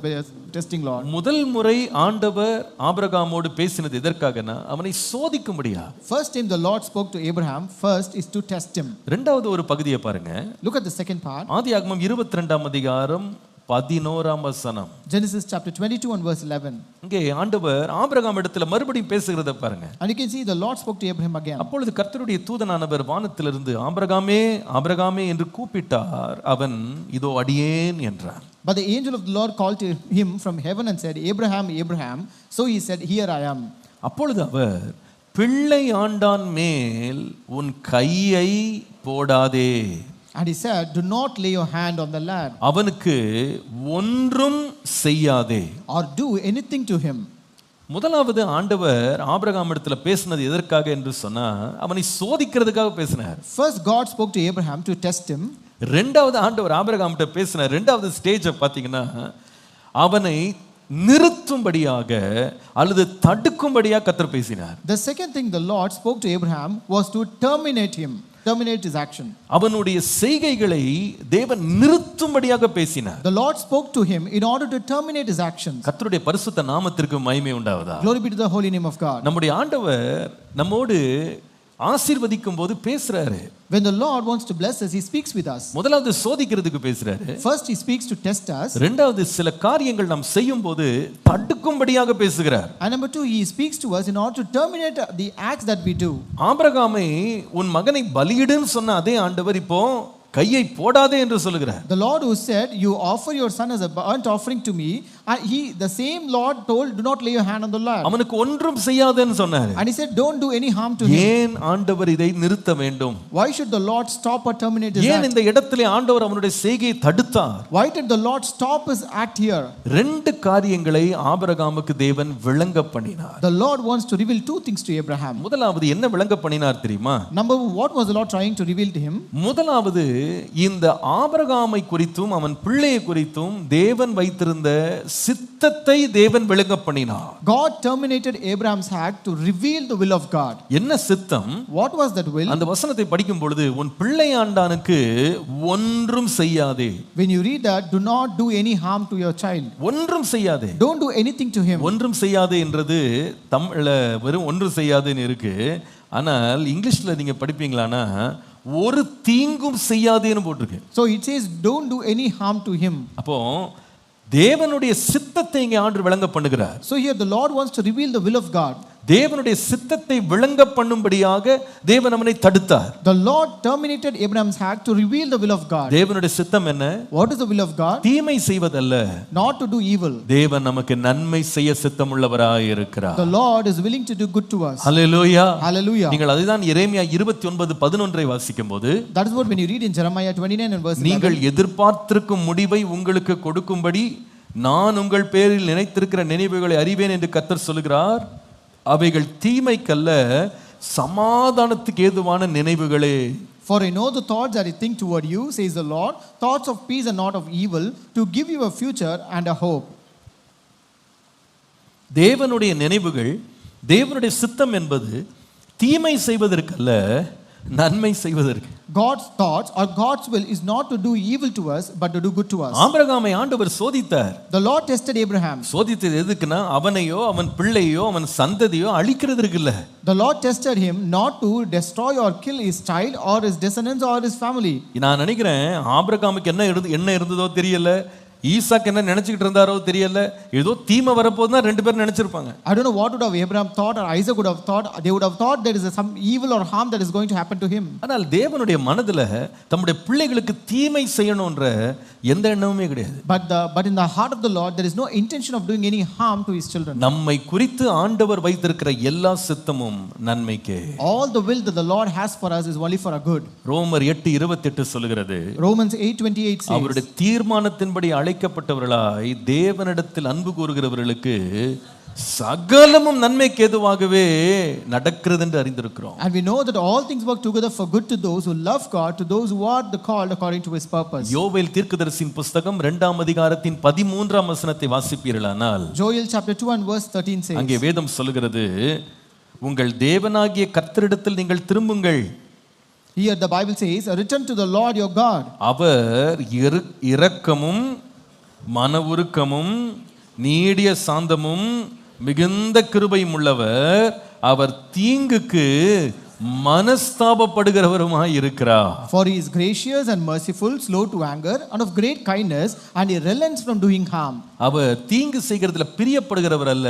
testing, Lord. முதல் முறை ஆண்டவர் ஆபிரகாமோடு பேசினது எதற்காகனா, அவனை சோதிக்கும்படியா. First time the Lord spoke to Abraham first is to test him. இரண்டாவது ஒரு பகுதியை பாருங்க. Look at the second part. ஆதியாகமம் 22ஆம் அதிகாரம் 11ஆம் வசனம். Genesis chapter 22 and verse 11. இங்கே ஆண்டவர் ஆபிரகாம் இடத்துல மறுபடியும் பேசுகிறத பாருங்க. And you can see the Lord spoke to Abraham again. அப்பொழுது கர்த்தருடைய தூதனானவர் வானத்திலிருந்து ஆபிரகாமே ஆபிரகாமே என்று கூப்பிட்டார். அவன் இதோ அடியேன் என்றார். But the angel of the Lord called to him from heaven and said, Abraham, Abraham. So he said, Here I am. அப்பொழுது அவர், பிள்ளை ஆண்டான் மேல் உன் கையை போடாதே. And he said, Do not lay your hand on the lad. அவனுக்கு ஒன்றும் செய்யாதே. Or do anything to him. முதலாவது ஆண்டவர் ஆபிரகாம் இடத்துல பேசினது எதற்காக என்று சொன்னா, அவனை சோதிக்கிறதுக்காக பேசினார். First God spoke to Abraham to test him. ரெண்டாவது ஆண்டவர் ஆபிரகாம் கிட்ட பேசின ரெண்டாவது ஸ்டேஜை பார்த்தீங்கன்னா, அவனை நிறுத்தும்படியாக அல்லது தடுக்கும்படியாக கர்த்தர் பேசினார். The second thing the Lord spoke to Abraham was to terminate his action. அவனுடைய செய்கைகளை தேவன் நிறுத்தும்படியாக பேசினார். The Lord spoke to him in order to terminate his actions. கர்த்தருடைய பரிசுத்த நாமத்திற்கு மகிமை உண்டாவதா. Glory be to the holy name of God. நம்முடைய ஆண்டவர் நம்மோடு ஆசீர்வதிக்கும் போது பேசுறாரு. When the Lord wants to bless us, he speaks with us. முதலாவது சோதிக்கிறதுக்கு பேசுறாரு. First he speaks to test us. இரண்டாவது சில காரியங்கள் நாம் செய்யும் போது தடுக்கும்படியாக பேசுகிறார். And number two, he speaks to us in order to terminate the acts that we do. ஆபிரகாமை உன் மகனை பலியிடுன்னு சொன்ன அதே ஆண்டவர் இப்போ கையை போடாதே என்று சொல்லுகிறார். The Lord who said, You offer your son as a burnt offering to me And the same Lord told, do not lay your hand on the lad. அவனுக்கு ஒன்றும் செய்யாதேன்னு சொன்னாரு. And he said, don't do any harm to him. ஏன் ஆண்டவர் இதை நிறுத்த வேண்டும்? Why should the Lord stop or terminate his ஏன் act? இந்த இடத்திலே ஆண்டவர் அவனுடைய செய்கையை தடுத்தார்? Why did the Lord stop his act here? ரெண்டு காரியங்களை ஆபிரகாமுக்கு தேவன் விளங்க பண்ணினார். The Lord wants to reveal two things to Abraham. முதலாவது என்ன விளங்க பண்ணினார் தெரியுமா? Number one, what was the Lord trying to reveal to him? முதலாவது இந்த ஆபிரகாமை குறித்தும் அவன் பிள்ளையை குறித்தும் தேவன் வைத்திருந்த சித்தத்தை தேவன் விளங்க பண்ணினார். God terminated Abraham's act to reveal the will of God. என்ன சித்தம்? What was that will? அந்த வசனத்தை படிக்கும் பொழுது உன் பிள்ளை ஆண்டானுக்கு ஒன்றும் செய்யாதே. When you read that, do not do any harm to your child. ஒன்றும் செய்யாதே. Don't do anything to him. ஒன்றும் செய்யாதே என்றது தமிழ்ல வெறும் ஒன்றும் செய்யாதேன்னு இருக்கு. ஆனால் இங்கிலீஷ்ல நீங்க படிப்பீங்களானா ஒரு தீங்கும் செய்யாதேன்னு போட்டிருக்கு. So it says don't do any harm to him. அப்போ தேவனுடைய சித்தத்தை இங்கே ஆண்டு விளங்க பண்ணுகிறார். So here the Lord wants to reveal the will of God. தேவனுடைய சித்தத்தை விளங்க பண்ணும்படியாக தேவன் அவனை தடுத்தார். The Lord terminated Abraham's act to reveal the will of God. தேவனுடைய சித்தம் என்ன? What is the will of God? தீமை செய்வதல்ல. Not to do evil. தேவன் நமக்கு நன்மை செய்ய சித்தமுள்ளவராய் இருக்கிறார். The Lord is willing to do good to us. Hallelujah. Hallelujah. நீங்கள் அதுதான் எரேமியா 29:11 வாசிக்கும்போது That is what when you read in Jeremiah 29 and verse 11. நீங்கள் எதிர்பார்த்திருக்கும் முடிவை உங்களுக்கு கொடுக்கும்படி நான் உங்கள் பேரில் நினைத்திருக்கிற நினைவுகளை அறிவேன் என்று கர்த்தர் சொல்கிறார். அவைகள் தீமைக்கல்ல சமாதானத்துக்கு ஏதுவான நினைவுகளே. For I know the thoughts that I think toward you, says the Lord, thoughts of peace and not of evil, to give you a future and a hope. தேவனுடைய நினைவுகள், தேவனுடைய சித்தம் என்பது தீமை செய்வதற்கல்ல நன்மை செய்வதற்கு. God's thoughts or God's will is not to do evil to us but to do good to us. ஆபிரகாமை ஆண்டவர் சோதித்தார். The Lord tested Abraham. சோதித்தது எதுக்குன்னா அவனையோ அவன் பிள்ளையோ அவன் சந்ததியோ அழிக்கிறதுக்கு இல்ல. The Lord tested him not to destroy or kill his child or his descendants or his family. நான் நினைக்கிறேன் ஆபிரகாமுக்கு என்ன இருந்ததோ தெரியல, ஈசாக் என்ன நினைச்சிட்டு இருந்தாரோ தெரியல, ஏதோ தீமை வரப்போதுதான் ரெண்டு பேரும் நினைச்சிருப்பாங்க. I don't know what would have Abraham thought or Isaac would have thought. They would have thought there is some evil or harm that is going to happen to him. ஆனால் தேவனுடைய மனதுல தம்முடைய பிள்ளைகளுக்கு தீமை செய்யணும்ன்ற எந்த எண்ணமுமே கிடையாது. But in the heart of the Lord there is no intention of doing any harm to his children. நம்மை குறித்து ஆண்டவர் வைத்திருக்கிற எல்லா சித்தமும் நன்மைக்கே. All the will that the Lord has for us is only for our good. ரோமர் 8:28 சொல்கிறது. Romans 8:28 says. அவருடைய தீர்மானத்தின்படி அழைக்கப்பட்டவர்களாய் தேவனிடத்தில் அன்பு கூறுகிறவர்களுக்கு சகலமும் நன்மைக்கு ஏதுவாகவே நடக்கிறது என்று அறிந்திருக்கிறோம். And we know that all things work together for good to those who love God, to those who are the called according to his purpose. யோவேல் தீர்க்கதரிசியின் புத்தகம் 2ஆம் அதிகாரத்தின் 13ஆம் வசனத்தை வாசிப்பீர்களானால் Joel chapter 2 and verse 13 says. அங்கே வேதம் சொல்கிறது, உங்கள் தேவனாகிய கர்த்தரிடத்தில் நீங்கள் திரும்புங்கள். Here the Bible says, return to the Lord your God. அவர் இரக்கமும் மன உருக்கமும் நீடிய சாந்தமும் மிகுந்த கிருபையும் உள்ளவர், அவர் தீங்குக்கு மனஸ்தாபப்படுகிறவருமாய் இருக்கிறார். For he is gracious and merciful, slow to anger, and of great kindness, and he relents from doing harm. அவர் தீங்கு செய்கிறதுல பிரியப்படுகிறவர் அல்ல,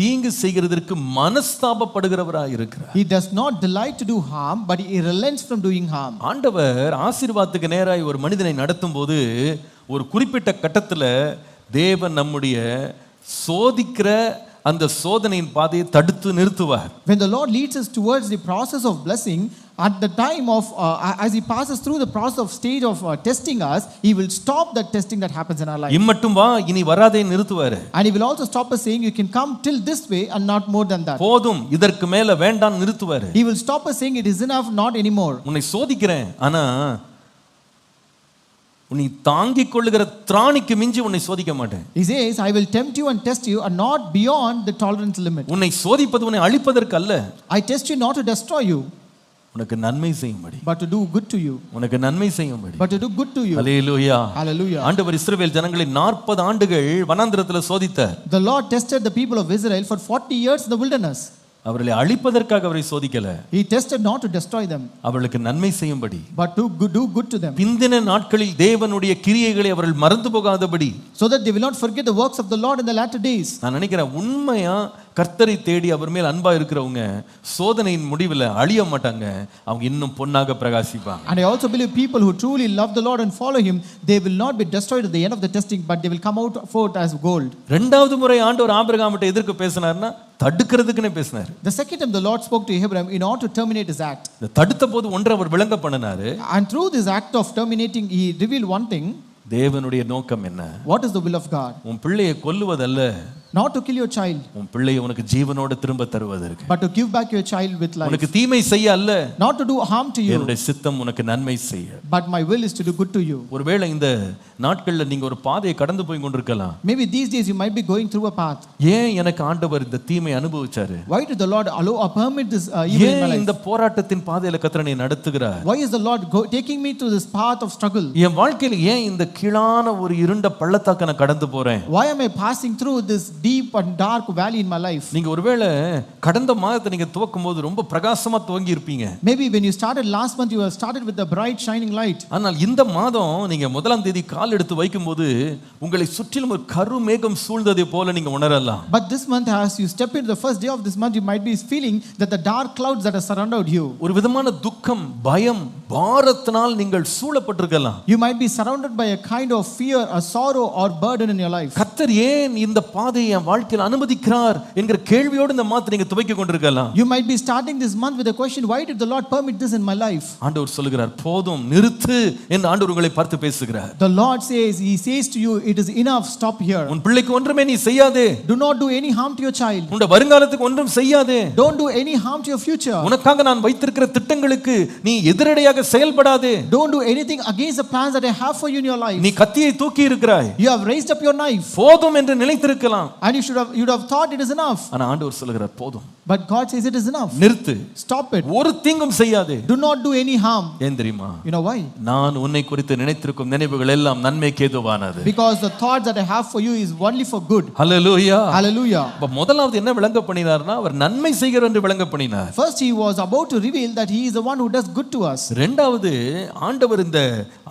தீங்கு செய்கிறதற்கு மனஸ்தாபப்படுகிறவராய் இருக்கிறார். He does not delight to do harm, but he relents from doing harm. ஆண்டவர் ஆசீர்வாதத்துக்கு நேராய் ஒரு மனிதனை நடத்தும் போது ஒரு குறிப்பிட்ட கட்டத்துல தேவன் நம்முடைய சோதிக்கிற அந்த சோதனையின் பாதையை தடுத்து நிறுத்துவார். When the Lord leads us towards the process of blessing, at the time of as he passes through the process of stage of testing us, he will stop that testing that happens in our life. இம்மட்டும் வா, இனி வராதே நிறுத்துவாரு. And he will also stop us saying you can come till this way and not more than that. போதும், இதற்கு மேல வேண்டாம் நிறுத்துவாரு. He will stop us saying it is enough, not anymore. உன்னை சோதிக்கிறேன், ஆனா உன்னை தாங்கிக் கொள்ளுகிற திராணிக்கு மிஞ்சி உன்னை சோதிக்க மாட்டேன். He says, I will tempt you and test you and not beyond the tolerance limit. உன்னை சோதிப்பது உன்னை அழிப்பதற்கு அல்ல. I test you not to destroy you, உனக்கு நன்மை செய்யும்படி. but to do good to you. உனக்கு நன்மை செய்யும்படி. But to do good to you. Hallelujah. Hallelujah. ஆண்டவர் இஸ்ரவேல் ஜனங்களை 40 ஆண்டுகள் வனாந்திரத்தில் சோதித்தார். The Lord tested the people of Israel for 40 years in the wilderness. அவர்களை அழிப்பதற்காக அவரை சோதிக்கல, He tested not to destroy them, அவர்களுக்கு நன்மை செய்யும்படி. but to do good to them, பிந்தின நாட்களில் தேவனுடைய கிரியைகளை அவர்கள் மறந்து போகாதபடி. so that they will not forget the works of the Lord in the latter days. நான் நினைக்கிறேன், உண்மையா கர்த்தரை தேடி அவர் மேல் அன்பா இருக்கிறவங்க சோதனையின் முடிவில் அழிய மாட்டாங்க, அவங்க இன்னும் பொன்னாக பிரகாசிப்பாங்க. And I also believe people who truly love the Lord and follow Him, they will not be destroyed at the end of the testing, but they will come out forth as gold. இரண்டாவது முறை ஆண்டவர் ஆபிரகாமிட்ட எதற்கு பேசினார்னா தடுக்கிறதுக்குனே பேசினார். The second time the Lord spoke to Abraham in order to terminate his act. தடுத்த போது ஒன்று அவர் விளங்க பண்ணினாரு. And through this act of terminating, he revealed one thing. தேவனுடைய நோக்கம் என்ன? What is the will of God? உன் பிள்ளையை கொல்லுவதல்ல, not to kill your child, உன் பிள்ளையை உனக்கு ஜீவனோடு திரும்ப தருவதற்கு, but to give back your child with life. உனக்கு தீமை செய்ய அல்ல, not to do harm to you, என்னுடைய சித்தம் உனக்கு நன்மை செய்ய. but my will is to do good to you. ஒருவேளை இந்த நாட்கள்ல நீங்க ஒரு பாதையை கடந்து போய் கொண்டிருக்கலாம். Maybe these days you might be going through a path. ஏன் எனக்கு ஆண்டவர் இந்த தீமை அனுபவிச்சாரு? Why did the Lord allow or permit this evil in my life? இந்த போராட்டத்தின் பாதையில கர்த்தர் என்னை நடத்துகிறார்? Why is the Lord taking me to this path of struggle? என் வாழ்க்கையில ஏன் இந்த கீழான ஒரு இருண்ட பள்ளத்தாக்க நான் கடந்து போறேன்? Why am I passing through this deep and dark valley in my life? நீங்க ஒருவேளை கடந்த மாதத்தை நீங்க துவக்கும்போது ரொம்ப பிரகாசமா துவங்கி இருப்பீங்க. Maybe when you started last month, you have started with a bright shining light. ஆனால் இந்த மாதம் நீங்க முதலாம் தேதி கால் எடுத்து வைக்கும்போது உங்களை சுற்றிலும் ஒரு கருமேகம் சூழ்ந்ததை போல நீங்க உணரலாம். But this month, as you step into the first day of this month, you might be feeling that the dark clouds that have surrounded you. ஒரு விதமான துக்கம், பயம், பாரத்தினால் நீங்கள் சூழப்பட்டிருக்கலாம். You might be surrounded by a kind of fear, a sorrow or burden in your life. கர்த்தர் ஏன் இந்த பாதையை என் வாழ்க்கையில் அனுமதிக்கிறார் என்கிற கேள்வியோடு இந்த மாதத்தை நீங்க துவக்கி கொண்டிருக்கலாம். You might be starting this month with a question, why did the Lord permit this in my life? ஆண்டவர் சொல்லுகிறார், போதும் நிறுத்து என்று ஆண்டவர் உங்களை பார்த்து பேசுகிறார். The Lord says, He says to you, it is enough, stop here. உன் பிள்ளைக்கு ஒன்றுமே நீ செய்யாதே. Do not do any harm to your child. உன் வருங்காலத்துக்கு ஒன்றும் செய்யாதே. Don't do any harm to your future. உனக்காக நான் வைத்திருக்கிற திட்டங்களுக்கு நீ எதிரடையாக செயல்படாதே. Don't do anything against the plans that I have for you in your life. நீ கத்தியை தூக்கி இருக்கிறாய். You have raised up your knife. போதும் என்று நினைத்திருக்கலாம். And you'd have thought it is enough. ஆனா ஆண்டவர் சொல்லுகிறார், போதும். But God says it is enough. நிறுத்து. Stop it. ஒரு தீங்கும் செய்யாதே. Do not do any harm. ஏன் தெரியுமா? You know why? நான் உன்னை குறித்து நினைத்திருக்கும் நினைவுகள் எல்லாம் நன்மைக்கு ஏதுவானது. Because the thoughts that I have for you is only for good. Hallelujah. Hallelujah. அப்ப முதலாவது என்ன விளங்க பண்ணினார்னா, அவர் நன்மை செய்கிறார் என்று விளங்க பண்ணினார். First, he was about to reveal that he is the one who does good to us. இரண்டாவது, ஆண்டவர் இந்த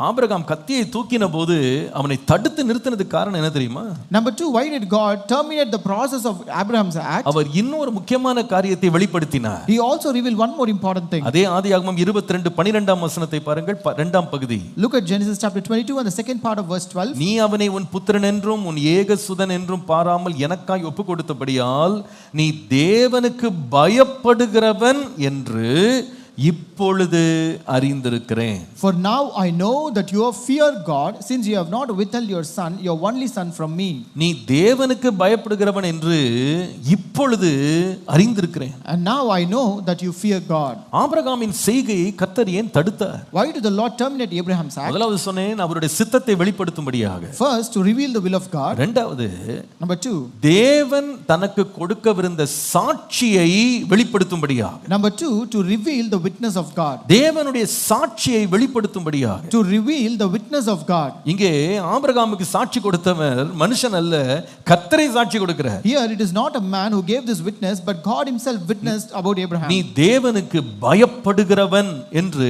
ஆபிரகாம் கத்தியை தூக்கின போது அவனை தடுத்து நிறுத்தினதுக்கு காரணம் என்ன தெரியுமா? Number 2, why did God terminate the process of Abraham's act? அவர் இன்னொரு முக்கியமான காரியத்தை வெளிப்படுத்தினார். He also revealed one more important thing. அதே ஆதியாகமம் 22:12 வசனத்தை பாருங்கள், இரண்டாம் பகுதி. Look at Genesis chapter 22 and the second part of verse 12. நீ அவனை உன் புத்திரன் என்றும் உன் ஏக சுதன் என்றும் பாராமல் எனக்காய் ஒப்பு கொடுத்தபடியால் நீ தேவனுக்கு பயப்படுகிறவன் என்று இப்பொழுது அறிந்திருக்கிறேன். For now I know that you fear God, since you have not withheld your son, your only son, from me. நீ தேவனுக்கு பயப்படுகிறவன் என்று இப்பொழுது அறிந்திருக்கிறேன். And now I know that you fear God. ஆபிரகாமின் செய்கையை கர்த்தர் ஏன் தடுத்தார்? Why did the Lord terminate Abraham's act? முதலாவது சொன்னேன், அவருடைய சித்தத்தை வெளிப்படுத்தும்படியாக. First, to reveal the will of God. இரண்டாவது, Number 2, தேவன் தனக்கு கொடுக்கவிருந்த சாட்சியை வெளிப்படுத்தும்படியாக. Number 2, to reveal the witness of God. தேவனுடைய சாட்சியை வெளிப்படுத்தும்படியாக. To reveal the witness of God. இங்கே ஆபிரகாமுக்கு சாட்சி கொடுத்தவர் மனுஷன் அல்ல, கர்த்தரை சாட்சி கொடுக்கிறார். Here it is not a man who gave this witness, but God himself witnessed about Abraham. நீ தேவனுக்கு பயப்படுகிறவன் என்று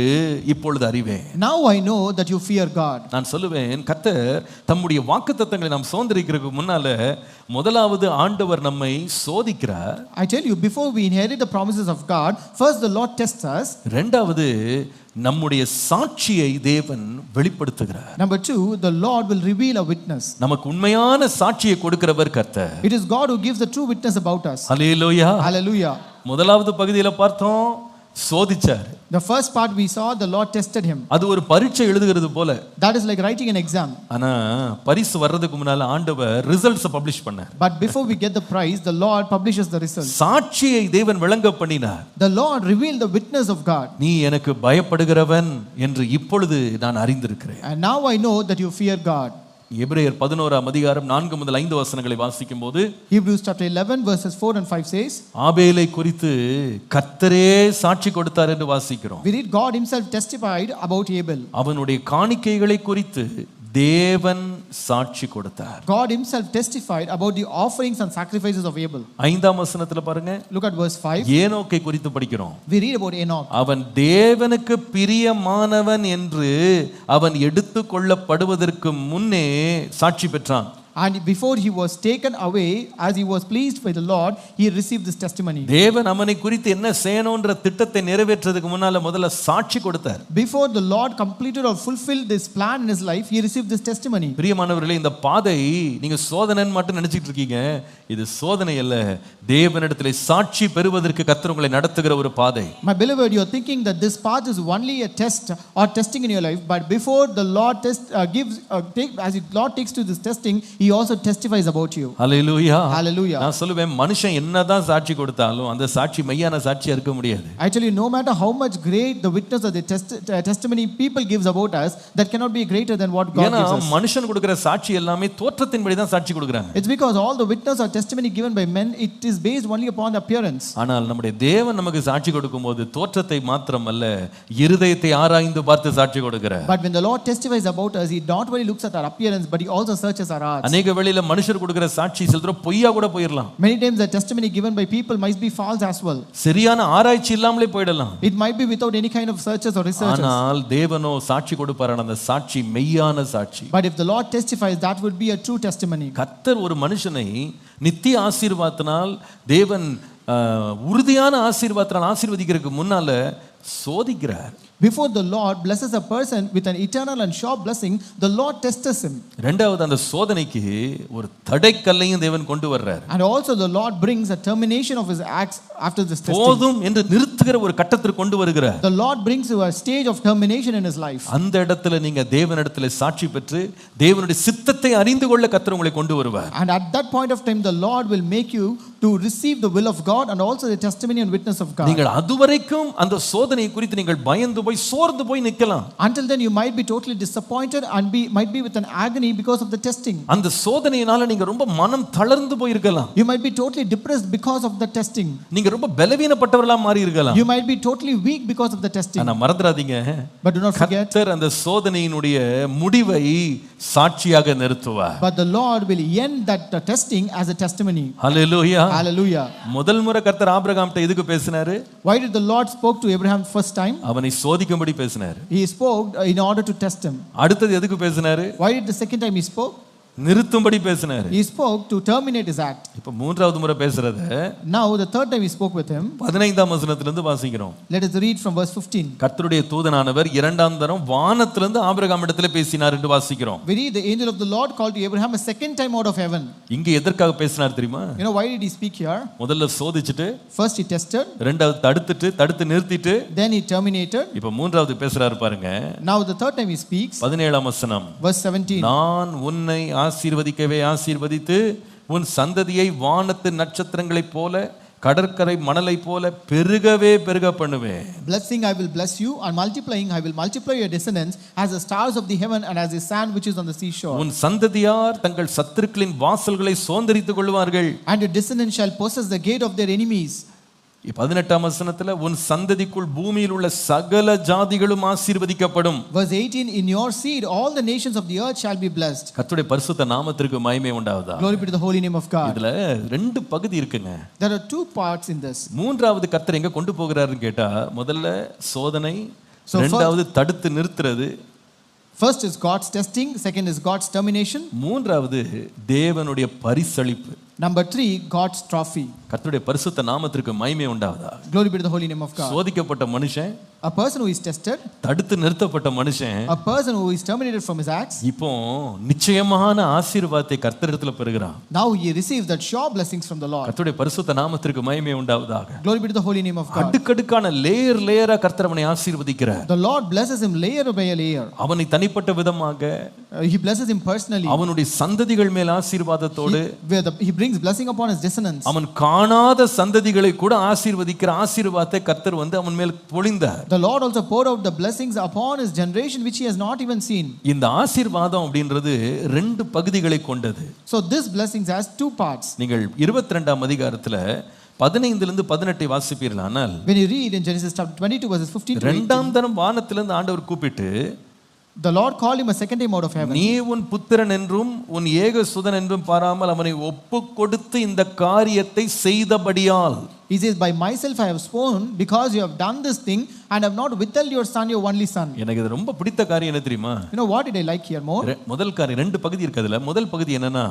இப்பொழுது அறிவேன். Now I know that you fear God. நான் சொல்லுவேன், கர்த்தர் தம்முடைய வாக்குத்தத்தங்களை நாம் சுதந்திரிக்கிறதுக்கு முன்னால முதலாவது ஆண்டவர் நம்மை சோதிக்கிறார். I tell you, before we inherit the promises of God, first the Lord tests us. இரண்டாவது, நம்முடைய சாட்சியை தேவன் வெளிப்படுத்துகிறார். Number 2, the Lord will reveal a witness. நமக்கு உண்மையான சாட்சியை கொடுக்கிறவர் கர்த்தர். It is God who gives the true witness about us. Hallelujah. Hallelujah. முதலாவது பகுதியில பார்த்தோம், சோதிச்சார். The first part we saw, the Lord tested him. அது ஒரு பரீட்சை எழுதுகிறது போல. That is like writing an exam. ஆனா பரிசு வர்றதுக்கு முன்னால ஆண்டவர் ரிசல்ட்ஸ் பப்ளிஷ் பண்ணார். But before we get the prize, the Lord publishes the results. சாட்சியை தேவன் விளங்க பண்ணினார். The Lord revealed the witness of God. நீ எனக்கு பயப்படுகிறவன் என்று இப்பொழுது நான் அறிந்திருக்கிறேன். And now I know that you fear God. எபிரேயர் 11ஆம் அதிகாரம் 4 முதல் 5 வசனங்களை வாசிக்கும்போது, Hebrews chapter 11 verses 4 and 5 says, ஆபேலை குறித்து கர்த்தரே சாட்சி கொடுத்தார் என்று வாசிக்கிறோம். we read God himself testified about Abel. அவனுடைய காணிக்கைகளை குறித்து தேவன் சாட்சி கொடுத்தார். God himself testified about the offerings and sacrifices of Abel. 5ஆம் வசனத்துல பாருங்க. Look at verse 5. ஏனோக்கை குறித்து படிக்கிறோம். We read about Enoch. அவன் தேவனுக்கு பிரியமானவன் என்று அவன் எடுத்துக் கொள்ளப்படுவதற்கு முன்னே சாட்சி பெற்றான். And before he was taken away, as he was pleased by the Lord, he received this testimony. தேவன் அவனை குறித்து என்ன செய்யணும்ன்ற திட்டத்தை நிறைவேற்றதுக்கு முன்னால முதல்ல சாட்சி கொடுத்தார். Before the Lord completed or fulfilled this plan in his life, he received this testimony. பிரியமானவர்களே, இந்த பாதை நீங்க சோதனைன்னு மட்டும் நினைச்சிட்டு இருக்கீங்க. இது சோதனை அல்ல, தேவனிடத்திலே சாட்சி பெறுவதற்கு கர்த்தர் உங்களை நடத்துகிற ஒரு பாதை. My beloved, you are thinking that this path is only a test or testing in your life, but before the Lord as the Lord takes to this testing, he also testifies about you. Hallelujah. Hallelujah. நான் சொல்லுவேன், மனுஷன் என்னதான் சாட்சி கொடுத்தாலும் அந்த சாட்சி மெய்யான சாட்சியா இருக்க முடியாது. Actually, no matter how much great the witness or the testimony people gives about us, that cannot be greater than what God gives us. மனுஷன் கொடுக்கிற சாட்சி எல்லாமே தோற்றத்தின்படி தான் சாட்சி கொடுக்கறாங்க. It's because all the witness or testimony given by men, it is based only upon the appearance. ஆனால் நம்முடைய தேவன் நமக்கு சாட்சி கொடுக்கும்போது தோற்றத்தை மாத்திரமல்ல, இருதயத்தை ஆராய்ந்து பார்த்து சாட்சி கொடுக்கிறார். But when the Lord testifies about us, he not only looks at our appearance, but he also searches our hearts. அநேக வேளையில மனுஷர் கொடுக்கிற சாட்சி சிலதர பொய்யா கூட போயிரலாம். Many times the testimony given by people might be false as well. சரியான ஆராய்ச்சி இல்லாமலே போய்டலாம். It might be without any kind of searches or researches. ஆனால் தேவனோ சாட்சி கொடுப்பாரான அந்த சாட்சி மெய்யான சாட்சி. But if the Lord testifies, that would be a true testimony. கர்த்தர் ஒரு மனுஷனை நித்திய ஆசீர்வாதத்தினால் தேவன் உறுதியான ஆசீர்வாதத்தினால் ஆசீர்வதிக்கிறதுக்கு முன்னால சோதிக்கிறார். Before the Lord blesses a person with an eternal and sure blessing, the Lord tests him. இரண்டாவது அந்த சோதனைக்கு ஒரு தடைக்கல்லையும் தேவன் கொண்டு வர்றார். And also the Lord brings a termination of his acts after this testing. போதும் என்று நிறுத்துகிற ஒரு கட்டத்திற்கு கொண்டு வருகிறார். The Lord brings to a stage of termination in his life. அந்த இடத்துல நீங்க தேவனிடத்திலே சாட்சி பெற்று தேவனுடைய சித்தத்தை அறிந்து கொள்ள கர்த்தர் உங்களை கொண்டு வருவார். And at that point of time, the Lord will make you to receive the will of God and also the testimony and witness of God. நீங்கள் அதுவரைக்கும் அந்த சோதனை குறித்து நீங்கள் பயந்து போய் சோர்ந்து போய் நிக்கலாம். Until then you might be totally disappointed and might be with an agony because of the testing. அந்த சோதனையினால நீங்க ரொம்ப மனம் தளர்ந்து போய் இருக்கலாம். You might be totally depressed because of the testing. நீங்க ரொம்ப பலவீனப்பட்டவர்களா மாறி இருக்கலாம். You might be totally weak because of the testing. ஆனா மறந்துடாதீங்க, but do not forget, கர்த்தர் அந்த சோதனையினுடைய முடிவை சாட்சியாக நிறுத்துவார். But the Lord will end that testing as a testimony. Hallelujah. Hallelujah. முதல் முறை கர்த்தர் ஆபிரகாம்கிட்ட எதுக்கு பேசினாரு? Why did the Lord spoke to Abraham first time? அவனை சோதிக்கும்படி பேசினாரு. He spoke in order to test him. அடுத்து எதுக்கு பேசினாரு? Why did the second time he spoke? நிறுத்தும்படி பேசினாரு. He spoke to terminate his act. இப்ப மூன்றாவது முறை பேசுறத Now the third time he spoke with him. 15ஆம் வசனத்திலிருந்து வாசிக்கிறோம். Let us read from verse 15. கர்த்தருடைய தூதனானவர் இரண்டாம் தரம் வானத்திலிருந்து ஆபிரகாமிடத்திலே பேசினார் என்று வாசிக்கிறோம். We read the angel of the Lord called to Abraham a second time out of heaven. இங்க எதற்காக பேசினார் தெரியுமா? You know why did he speak here? முதல்ல சோதிச்சிட்டு, First he tested, இரண்டாவது தடுத்து நிறுத்திட்டு, then he terminated. இப்ப மூன்றாவது பேசுறாரு பாருங்க. Now the third time he speaks. 17ஆம் வசனம். Verse 17. நான் உன்னை ஆசீர்வதிக்கவே ஆசீர்வதித்து உன் சந்ததியை வானத்து நட்சத்திரங்களைப் போல கடற்கரை மணலை போல பெருகவே பெருக பண்ணுவேன். Blessing I will bless you, and multiplying I will multiply your descendants as the stars of the heaven and as the sand which is on the seashore. உன் சந்ததியார் தங்கள் சத்துருக்களின் வாசல்களை சுதந்தரித்துக் கொள்வார்கள். And your descendants shall possess the gate of their enemies. 18ஆம் வசனத்துல உன் சந்ததிக்குள் பூமியில் உள்ள சகல ஜாதிகளும் ஆசீர்வதிக்கப்படும். Verse 18, in your seed all the nations of the earth shall be blessed. கர்த்தருடைய பரிசுத்த நாமத்திற்கு மகிமை உண்டாவதாக. Glory be to the holy name of God. இதுல ரெண்டு பகுதி இருக்குங்க. There are two parts in this. மூன்றாவது கர்த்தர் எங்க கொண்டு போகிறாருன்னு கேட்டா, முதல்ல சோதனை, இரண்டாவது தடுத்து நிறுத்துறது. First is God's testing, second is God's termination. மூன்றாவது தேவனுடைய பரிசளிப்பு. Number 3, God's trophy. கர்த்தருடைய பரிசுத்த நாமத்திற்கு மகிமை உண்டாவதாக. Glory be to the holy name of God. சோதிக்கப்பட்ட மனுஷன், a person who is tested, தடுத்து நிறுத்தப்பட்ட மனுஷன், a person who is terminated from his acts, இப்போ நிச்சயமான ஆசீர்வாதத்தை கர்த்தரிடத்துல பெறுகிறான். now he receives that sure blessings from the Lord. கர்த்தருடைய பரிசுத்த நாமத்திற்கு மகிமை உண்டாவதாக. Glory be to the holy name of God. அடுக்கடுக்கான லேயரா கர்த்தர் அவனை ஆசீர்வதிக்கிறார். The Lord blesses him layer by layer. அவனை தனிப்பட்ட விதமாக, he blesses him personally. அவனுடைய சந்ததிகள் மேல் ஆசீர்வாதத்தோடு, he brings blessing upon his descendants. அவன் காணாத சந்ததிகளை கூட ஆசீர்வதிக்கிற ஆசீர்வாதத்தை கர்த்தர் அவன் மேல் பொழிந்தார். The Lord also poured out the blessings upon his generation which he has not even seen. இந்த ஆசீர்வாதம் அப்படின்றது ரெண்டு பகுதிகளை கொண்டது. So this blessings has two parts. நீங்கள் 22ஆம் அதிகாரத்துல 15 லிருந்து 18 வாசிப்பீர்களானால், when you read in Genesis chapter 22 verses 15 to 18, இரண்டாம் தரம் வானத்திலிருந்து ஆண்டவர் கூப்பிட்டு, The Lord called him a second time out of heaven. நீ உன் புத்திரன் என்றும் உன் ஏக சுதன் என்றும் பாராமல் அவனை ஒப்பு கொடுத்து இந்த காரியத்தை செய்தபடியால். He says, by myself I have sworn, because you have done this thing and have not withheld your son, your only son. எனக்கு இது ரொம்ப பிடித்த காரியம் என்ன தெரியுமா? You know what did I like here more? முதல் காரியம், ரெண்டு பகுதி இருக்கு அதுல. முதல் பகுதி என்னன்னா,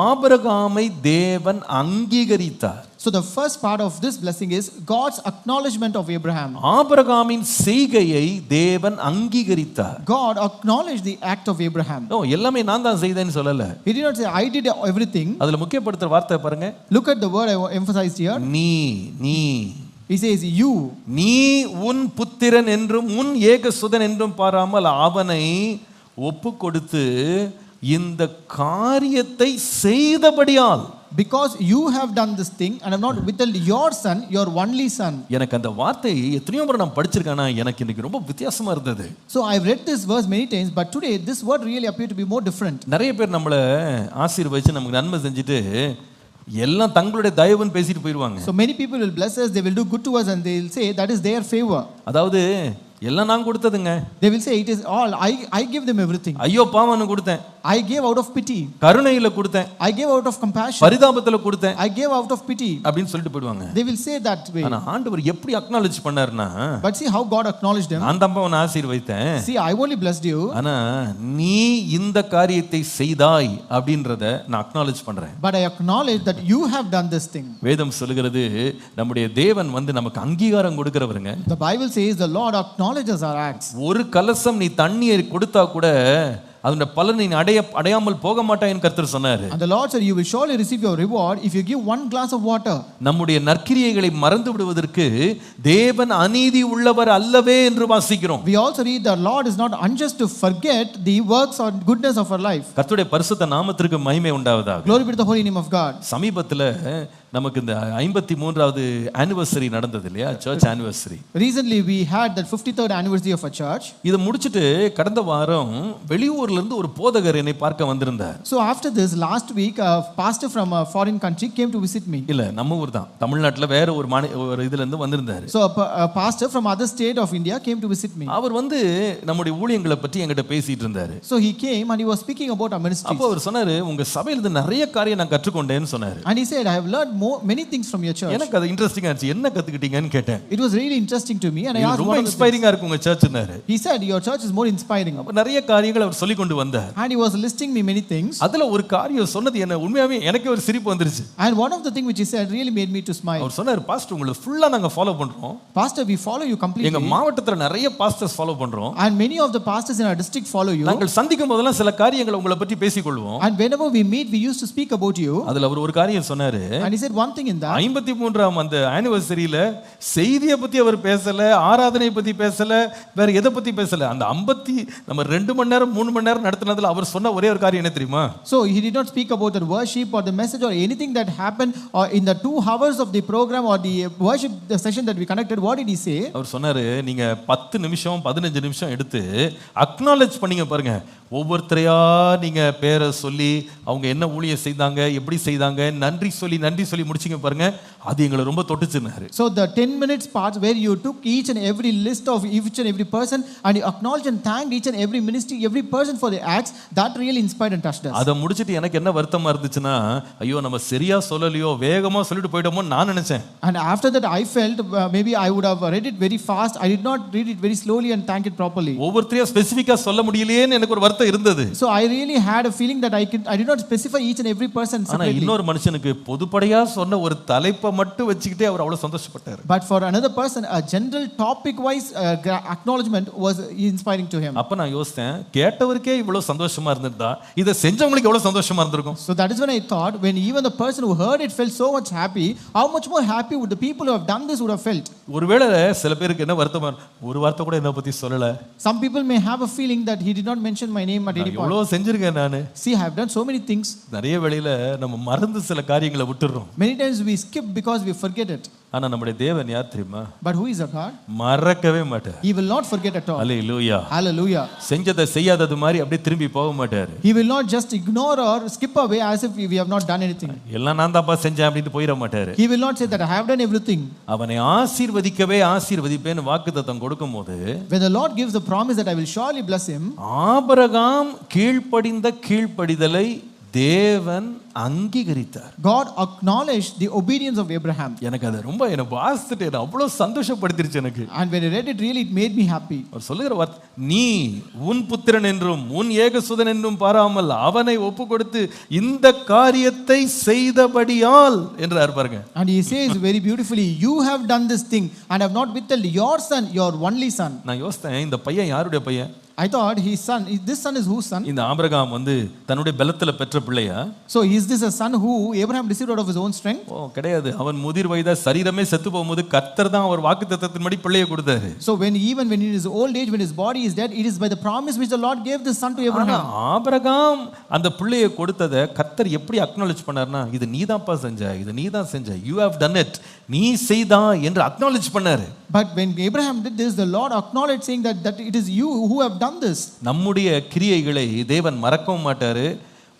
ஆபிரகாமை தேவன் அங்கீகரித்தார். So the first part of this blessing is God's acknowledgement of Abraham. ஆபிரகாமின் செய்கையை தேவன் அங்கீகரித்தார். God acknowledged the act of Abraham. எல்லாமே நான் தான் செய்தேன்னு சொல்லல. He did not say I did everything. அதுல முக்கியப்படுத்துற வார்த்தை பாருங்க. Look at the word I emphasized here. நீ He says you. நீ உன் புத்திரன் என்றும் உன் ஏக சுதன் என்றும் பாராமல் அவனை ஒப்பு கொடுத்து இந்த காரியத்தை செய்தபடியால். Because you have done this thing and have not withheld your son, your only son. எனக்கு அந்த வார்த்தை எத்தனையோ முறை நான் படிச்சிருக்கேனா எனக்கு இன்னைக்கு ரொம்ப வித்தியாசமா இருந்தது. So I've read this verse many times, but today this word really appeared to be more different. நிறைய பேர் நம்மள ஆசீர்வதிச்சு நமக்கு நன்மை செஞ்சுட்டு எல்லாம் தங்களுடைய தயவுன்னு பேசிட்டு போயிடுவாங்க. So many people will bless us, they will do good to us and they will say that is their favor. அதாவது எல்லாம் நான் கொடுத்ததுங்க. They will say it is all I give them everything. ஐயோ பாவம்னு கொடுத்தேன். I gave out of pity. கருணையில கொடுத்தேன். I gave out of compassion. பரிதாபத்துல கொடுத்தேன். I gave out of pity. அப்படினு சொல்லிட்டு போய்டுவாங்க. They will say that way. ஆனா ஆண்டவர் எப்படி அக்னாலஜ் பண்ணார்னா, but see how God acknowledged them. நான் தான் உன்னை ஆசீர்வதித்தேன். See I only blessed you. ஆனா நீ இந்த காரியத்தை செய்தாய் அப்படின்றத நான் அக்னாலஜ் பண்றேன். But I acknowledge that you have done this thing. வேதம் சொல்லுகிறது நம்முடைய தேவன் வந்து நமக்கு அங்கீகாரம் கொடுக்கிறவருங்க. The Bible says the Lord acknowledges our acts. ஒரு கலசம் நீ தண்ணீர் கொடுத்தா கூட அதோட பலனை அடையாமல் போக மாட்டாய்ன்னு கர்த்தர் சொன்னாரு. And the Lord said you will surely receive your reward if you give one glass of water. நம்முடைய நற்கிரியைகளை மறந்து விடுவதற்கு தேவன் அநீதி உள்ளவர் அல்லவே என்று வாசிக்கிறோம். We also read the Lord is not unjust to forget the works or goodness of our life. கர்த்தருடைய பரிசுத்த நாமத்திற்கு மகிமை உண்டாவதாக. Glory be to the holy name of God. சமீபத்துல நமக்கு இந்த 53வது ஆனிவர்சரி நடந்தது இல்லையா, church anniversary. Recently we had that 53rd anniversary of a church. இத முடிச்சிட்டு கடந்த வாரம் வெளியூர்ல இருந்து ஒரு போதகர் என்னை பார்க்க வந்திருந்தார். So after this last week a pastor from a foreign country came to visit me. இல்ல நம்ம ஊர் தான், தமிழ்நாட்டுல வேற ஒரு இதுல இருந்து வந்திருந்தாரு. So a pastor from other state of India came to visit me. அவர் வந்து நம்முடைய ஊழியங்களை பற்றி என்கிட்ட பேசிட்டு இருந்தாரு. So he came and he was speaking about our ministry. அப்போ அவர் சொன்னாரு, உங்க சபையில இருந்து நிறைய காரியம் நான் கற்றுக்கொண்டேன்னு சொன்னாரு. And he said I have learned many things from your church. எனக்கு அது இன்ட்ரஸ்டிங்கா இருந்துச்சு. என்ன கத்துக்கிட்டீங்கன்னு கேட்டேன். It was really interesting to me and I asked ரொம்ப இன்ஸ்பைரிங்கா இருக்கு உங்க சர்ச்னாரு. He said your church is more inspiring. அப்ப நிறைய காரியங்களை அவர் சொல்லி கொண்டு வந்தார். And he was listing me many things. அதுல ஒரு காரியம் சொன்னது என்ன உண்மையாவே எனக்கு ஒரு சிரிப்பு வந்துருச்சு. And one of the thing which he said really made me to smile. அவர் சொன்னாரு, பாஸ்டர் உங்களை ஃபுல்லா நாங்க ஃபாலோ பண்றோம். Pastor we follow you completely. எங்க மாவட்டத்துல நிறைய பாஸ்டர்ஸ் ஃபாலோ பண்றோம். And many of the pastors in our district follow you. நாங்கள் சந்திக்கும் போதெல்லாம் சில காரியங்களை உங்களை பற்றி பேசிக்கொள்வோம். And whenever we meet we used to speak about you. அதுல அவர் ஒரு காரியம் சொன்னாரு. And he said one thing in that. 53ஆம் அந்த ஆனிவர்சரியில செய்தியை பத்தி அவர் பேசல, ஆராதனை பத்தி பேசல, வேற எதை பத்தி பேசல. அந்த 50 நம்ம 2 மணி நேரம் 3 மணி நேரம் நடத்தினதுல அவர் சொன்ன ஒரே ஒரு காரியம் என்ன தெரியுமா? So he did not speak about the worship or the message or anything that happened or in the 2 hours of the program or the worship the session that we conducted. What did he say? அவர் சொன்னாரு, நீங்க 10 நிமிஷம் 15 நிமிஷம் எடுத்து acknowledge பண்ணீங்க பாருங்க. ஒவ்வொருத்தரையா நீங்க பேரை சொல்லி அவங்க என்ன ஊழியம் செய்தாங்க, எப்படி செய்தாங்க, நன்றி சொல்லி முடிச்சிங்க பாருங்க. அது எங்களை ரொம்ப தொட்டுச்சுனாரு. So the 10 minutes part where you took each and every list of each and every person and you acknowledged and thanked each and every ministry, every person for their acts, that really inspired and touched us. அத முடிச்சிட்டு எனக்கு என்ன வருத்தமா இருந்துச்சுன்னா, ஐயோ நம்ம சரியா சொல்லலையோ, வேகமா சொல்லிட்டு போய்டோமோன்னு நான் நினைச்சேன். And after that I felt maybe I would have read it very fast. I did not read it very slowly and thank it properly. ஒவ்வொருத்தரையா ஸ்பெசிஃபிக்கா சொல்ல முடியலையேன்னு எனக்கு ஒரு வருத்தம் இருந்தது. So I really had a feeling that I did not specify each and every person separately. ஆனா இன்னொரு மனுஷனுக்கு பொதுப்படையா சொன்ன ஒரு தலைப்பை மட்டும் வச்சிக்கிட்டே அவர் அவ்வளவு சந்தோஷப்பட்டார். But for another person a general topic wise acknowledgement was inspiring to him. அப்ப நான் யோசிச்சேன், கேட்டவருக்கே இவ்வளவு சந்தோஷமா இருந்திருந்தா இத செஞ்சவங்களுக்கு எவ்வளவு சந்தோஷமா இருந்திருக்கும். So that is when I thought when even the person who heard it felt so much happy, how much more happy would the people who have done this would have felt. ஒருவேளை சில பேருக்கு என்ன வருத்தமா, ஒரு வார்த்தை கூட என்ன பத்தி சொல்லல. Some people may have a feeling that he did not mention my name at any point. எவ்வளவு செஞ்சிருக்கேன் நானு. See I have done so many things. நிறைய வேளையில நம்ம மறந்து சில காரியங்களை விட்டுறோம். Many times we skip because we forget it. ஆனா நம்முடைய தேவன் யார் தெரியுமா? But who is our God? மறக்கவே மாட்டார். He will not forget at all. Hallelujah. Hallelujah. செஞ்சதை செய்யாதது மாதிரி அப்படியே திரும்பி போக மாட்டார். He will not just ignore or skip away as if we have not done anything. எல்லாம் நான் தான்ப்பா செஞ்சேன் அப்படின்னு போயிட மாட்டார். He will not say that I have done everything. அவனை ஆசீர்வதிக்கவே ஆசீர்வதிப்பேன்னு வாக்குத்தத்தம் கொடுக்கும்போது, When the Lord gives the promise that I will surely bless him, Abraham கீழ்ப்படிந்த கீழ்ப்படிதலை தேவன் அங்கீகரித்தார். God acknowledged the obedience of Abraham. எனக்கு அது ரொம்ப எனக்கு வாசித்துட்டு அவ்வளவு சந்தோஷப்படுத்திருச்சு எனக்கு. And when I read it, really it made me happy. அவர் சொல்லுகிற வார்த்தை, நீ உன் புத்திரன் என்றும் உன் ஏகசுதன் என்றும் பாராமல் அவனை ஒப்பு கொடுத்து இந்த காரியத்தை செய்தபடியால் என்றார் பாருங்க. And he says very beautifully, you have done this thing and have not withheld your son, your only son. நான் யோசித்தேன், இந்த பையன் யாருடைய பையன்? I thought his son, this son is whose son? இந்த ஆபிரகாம் தன்னுடைய பலத்துல பெற்ற பிள்ளையா? So is this a son who Abraham received out of his own strength? கிடையாது. அவன் முதிர் வயதா சரீரமே செத்து போகும்போது கர்த்தர் தான் அவர் வாக்குத்தத்தத்தின்படி பிள்ளையை கொடுத்தாரு. So when in his old age, when his body is dead, it is by the promise which the Lord gave this son to Abraham. Abraham அந்த பிள்ளையை கொடுத்ததை கர்த்தர் எப்படி அக்னாலஜ் பண்ணார்னா, இது நீதான்ப்பா செஞ்ச, இது நீதான் செஞ்ச, you have done it, நீ செய்தா என்று அக்னாலஜ் பண்ணாரு. But when Abraham did this, the Lord acknowledged, saying that it is you who have done this. நம்முடைய கிரியைகளை தேவன் மறக்கவும் மாட்டாரு,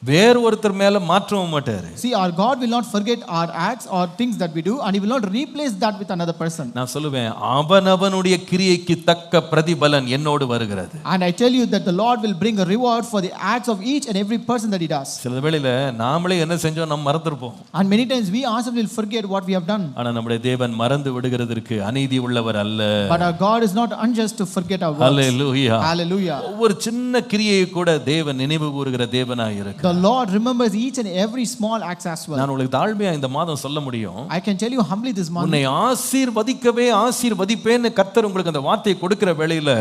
வேற ஒருத்தர் மேல மாற்றவும் மாட்டாரு. See, our God will not forget our acts or things that we do, and he will not replace that with another person. நான் சொல்லுவேன், அவனவனுடைய கிரியைக்கு தக்க பிரதிபலன் என்னோடு வருகிறது. And I tell you that the Lord will bring a reward for the acts of each and every person that he does. சில வேளையில நாமளே என்ன செஞ்சோம் நம்ம மறந்துருப்போம். And many times we ourselves will forget what we have done. ஆனா நம்முடைய தேவன் மறந்து விடுகிறதற்கு அநீதி உள்ளவர் அல்ல. But our God is not unjust to forget our works. Hallelujah. Hallelujah. ஒவ்வொரு சின்ன கிரியையை கூட தேவன் நினைவு கூறுகிற தேவனாய் இருக்கிறார். The Lord remembers each and every small acts as well. நான் உங்களுக்கு தாழ்மையா இந்த மாதம் சொல்ல முடியும். I can tell you humbly this month. உன்னை ஆசீர்வதிக்கவே ஆசீர்வதிப்பேன்னு கர்த்தர் உங்களுக்கு அந்த வார்த்தையை கொடுக்கிற வேளையில,